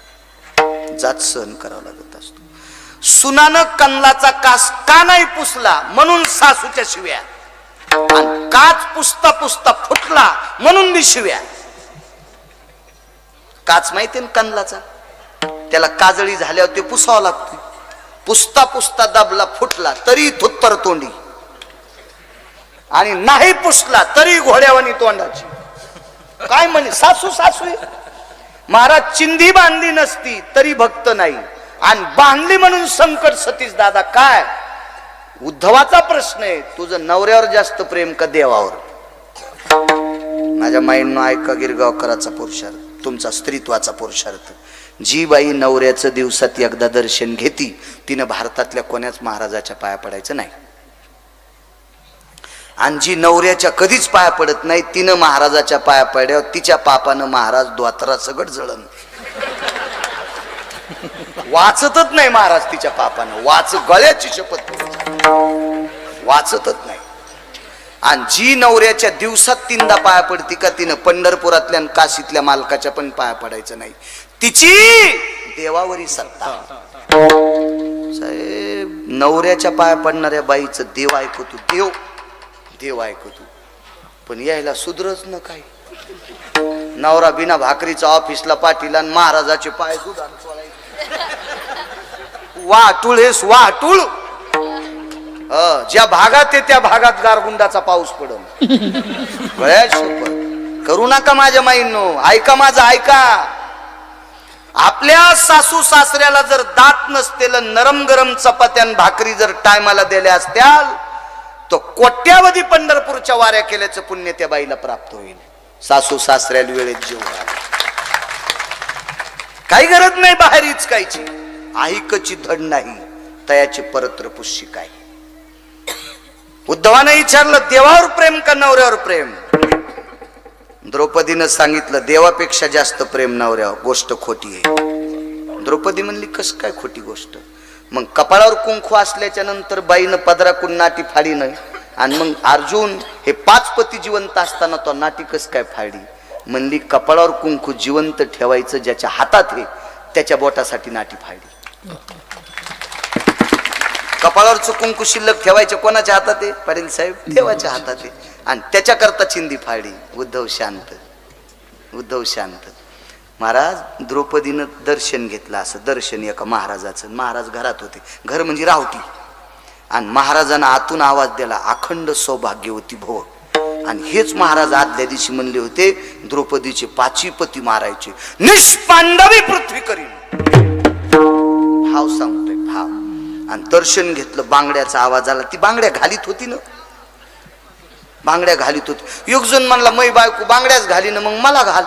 जाच सहन करावा लागत असतो. सुनानं कन्नाचा कास का नाही पुसला म्हणून सासूच्या शिव्या, आणि काच पुसता पुसता फुटला म्हणून बी शिव्या. काच माहिती ना कन्नाचा, त्याला काजळी झाल्यावर ते पुसावं लागतं. पुसता पुसता दाबला फुटला तरी थुत्तर तोंडी, आणि नाही पुसला तरी घोड्यावानी तोंडाची. काय म्हणे सासू सासू. महाराज, चिंधी बांधली नसती तरी भक्त नाही, आणि बांधली म्हणून संकट. सतीश दादा, काय उद्धवाचा प्रश्न आहे, तुझं नवऱ्यावर जास्त प्रेम का देवावर? माझ्या माईंनो ऐका गिरगावकराचा पुरुषार्थ, तुमचा स्त्रीत्वाचा पुरुषार्थ. जी बाई नवऱ्याचं दिवसात एकदा दर्शन घेती तिनं भारतातल्या कोण्याच महाराजाच्या पाया पडायचं नाही, आणि जी नवऱ्याच्या कधीच पाया पडत नाही तिनं महाराजाच्या पाया पड्यावर तिच्या पापानं महाराज द्वातरा सगळं जळण. वाचतच नाही महाराज तिच्या पापानं, गळ्याची शपथ वाचतच नाही. आणि जी नवऱ्याच्या दिवसात 3दा पाया पडती का तिनं पंढरपुरातल्या आणि काशीतल्या मालकाच्या पण पाया पडायचं नाही. तिची देवावरी सत्ता. साहेब, नवऱ्याच्या पाया पडणाऱ्या बाईचं देव ऐकतो, देव देव ऐकतो, पण यायला सुधरच न काय. नवरा बिना भाकरीचा ऑफिसला पाठीला आणि महाराजाचे पाय दुधान चोळायचे. वाटूळ हेस वाटूळ. ज्या भागात आहे त्या भागात गारगुंडाचा पाऊस पडल. गळ्यात शपथ करू नका माझ्या माईंनो, ऐका माझं ऐका. आपल्या सासू सासऱ्याला जर दात नसतेल, नरम गरम चपात्यान भाकरी जर टायमाला दिल्या असत्याल तो कोट्यावधी पंढरपूरच्या वाऱ्या केल्याचं पुण्य त्या बाईला प्राप्त होईल. सासू सासऱ्याला वेळेत जेवण, काही गरज नाही बाहेर इचकायची. ऐकची धड नाही तयाची परत्र पुष्य काय. उद्धवाने विचारलं, देवावर प्रेम का नवऱ्यावर प्रेम? द्रौपदीनं सांगितलं, देवापेक्षा जास्त प्रेम नवऱ्यावर. गोष्ट खोटी आहे. द्रौपदी म्हणली, कस काय खोटी गोष्ट? मग कपाळावर कुंकू असल्याच्या नंतर बाईनं पदराकून नाटी फाडी नाही, आणि मग अर्जुन हे 5 पती जिवंत असताना तो नाटी कस काय फाडी? म्हणली, कपाळावर कुंकू जिवंत ठेवायचं ज्याच्या हातात आहे त्याच्या बोटासाठी नाटी फाडी. कपाळावरचं कुंकू शिल्लक ठेवायचं कोणाच्या हातात आहे? पाटील साहेब, देवाच्या हातात आहे, आणि त्याच्याकरता चिंदी फाडी. उद्धव शांत, उद्धव शांत. महाराज, द्रौपदीनं दर्शन घेतलं, असं दर्शन एका महाराजाचं. महाराज घरात होते, घर म्हणजे रावटी, आणि महाराजांना आतून आवाज दिला, अखंड सौभाग्यवती भव. आणि हेच महाराज आदल्या दिवशी म्हणले होते, द्रौपदीचे 5 पती मारायचे, निष्पांडवी पृथ्वी करीन. भाव सांगतोय, भाव. आणि दर्शन घेतलं, बांगड्याचा आवाज आला. ती बांगड्या घालीत होती ना, बांगड्या घालीत होती. एक जण म्हणला, मै बायको बांगड्याच घाली ना, मग मला घाल,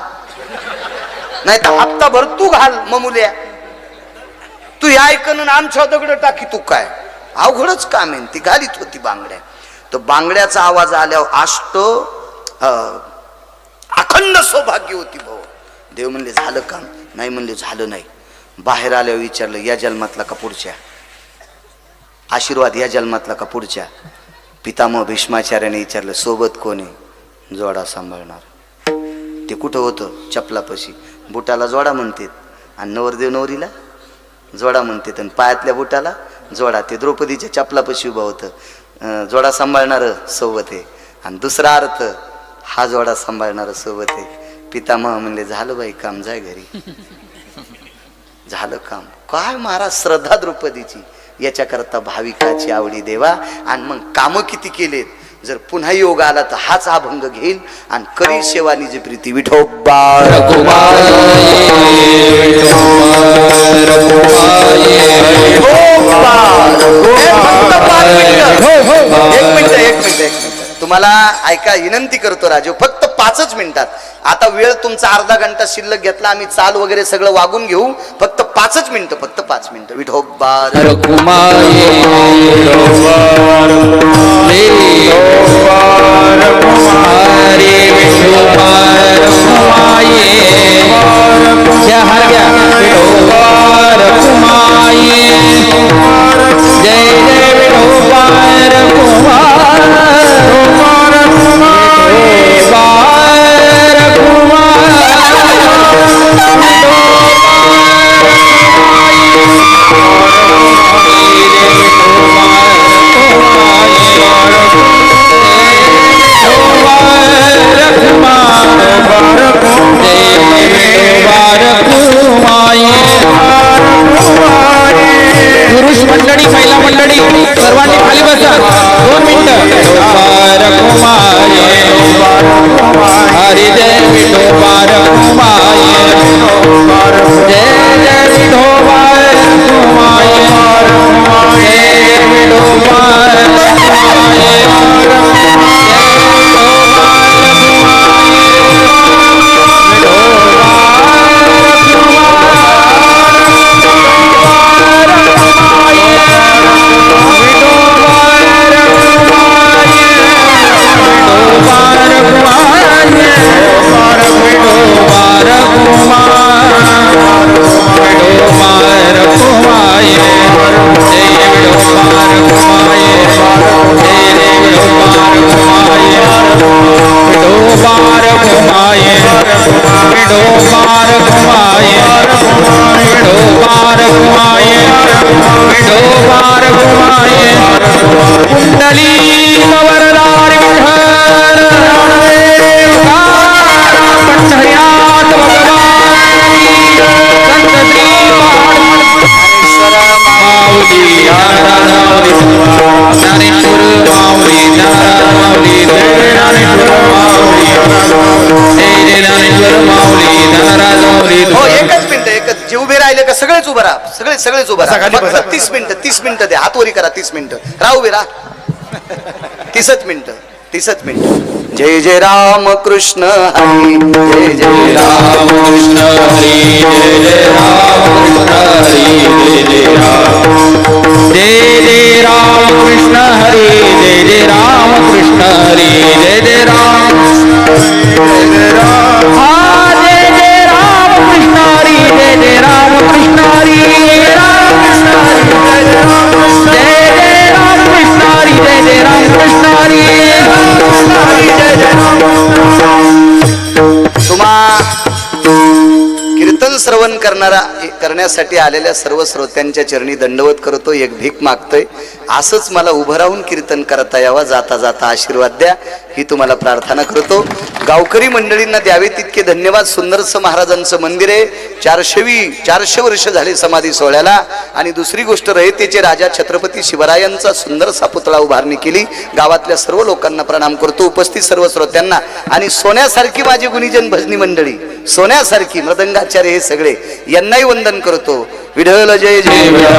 नाही तर हप्ताभर तू घाल. ममुल्या, तू या ऐकन आमच्या दगड टाकी, तू काय अवघडच काम आहे. ती घालीत होती बांगड्या. तर बांगड्याचा आवाज आल्यावर अखंड सौभाग्य होती भाऊ. देव म्हणले, झालं काम? नाही म्हणले, झालं नाही. बाहेर आल्यावर विचारलं, या जन्मातला का पुढच्या? आशीर्वाद या जन्मातला का पुढच्या? पितामह भीष्माचार्याने विचारलं, सोबत कोण आहे? जोडा सांभाळणार. ते कुठं होतं? चपलापाशी. बुटाला जोडा म्हणतात, आणि नवरदेव नवरीला जोडा म्हणतात, आणि पायातल्या बुटाला जोडा. ते द्रौपदीच्या चपलापाशी उभं होतं. जोडा सांभाळणार सोबत आहे. आणि दुसरा अर्थ, हा जोडा सांभाळणार सोबत आहे. पितामह म्हणले, झालं बाई काम, जाय घरी. झालं काम. काय महाराज, श्रद्धा द्रौपदीची. याच्याकरता भाविकाची आवडी देवा. आणि मग कामं किती केलेत. जर पुन्हा योग आला तर हाच अभंग घेईल आणि करी सेवा निज प्रीती. विठोबा एक मिनिट तुम्हाला ऐका विनंती करतो राजू, फक्त 5च मिनिटात. आता वेळ तुमचा अर्धा घंटा शिल्लक घेतला, आम्ही चाल वगैरे सगळं वागून घेऊ. फक्त 5च मिनिटं, फक्त 5 मिनिटं. विठोबा रखुमाये हरे विठोबा रखुमाये जय हर गया विठोबा रखुमाये जय जय विठोबा पुरुष मंडळी महिला मंडळी सर्वांनी खाली बसा. 2 मिनिटं. हरी जय विठोबा रखुमाये जय जय विठोबा रखुमाये जय विठोबा सगळेच उभं राहा, सगळेच उभं राहा. 30 मिनिटं द्या, हात वरी करा. 30 मिनिटं राहा, उभे राहा. 30च मिनिटं. जय जय राम कृष्ण हरी जय जय राम कृष्ण हरी जय जय राम कृष्ण हरी जय जय राम कृष्ण हरी जय जय राम कृष्ण हरी जय जय राम कीर्तन श्रवण करण्यासाठी आलेल्या सर्व श्रोत्यांच्या चरणी दंडवत करतो. एक भीक मागतोय, असंच मला उभं राहून कीर्तन करता यावा, जाता जाता आशीर्वाद द्या, ही तुम्हाला प्रार्थना करतो. गावकरी मंडळींना द्यावे तितके धन्यवाद. सुंदरसं महाराजांचं मंदिर आहे. 400 वर्ष झाले समाधी सोहळ्याला. आणि दुसरी गोष्ट, रयतेचे राजा छत्रपती शिवरायांचा सुंदरसा पुतळा उभारणी केली. गावातल्या सर्व लोकांना प्रणाम करतो, उपस्थित सर्व श्रोत्यांना. आणि सोन्यासारखी माझी गुणीजन भजनी मंडळी, सोन्यासारखी मृदंगाचार्य हे सगळे, यांनाही वंदन करतो. विठ्ठल जय जय विठ्ठल.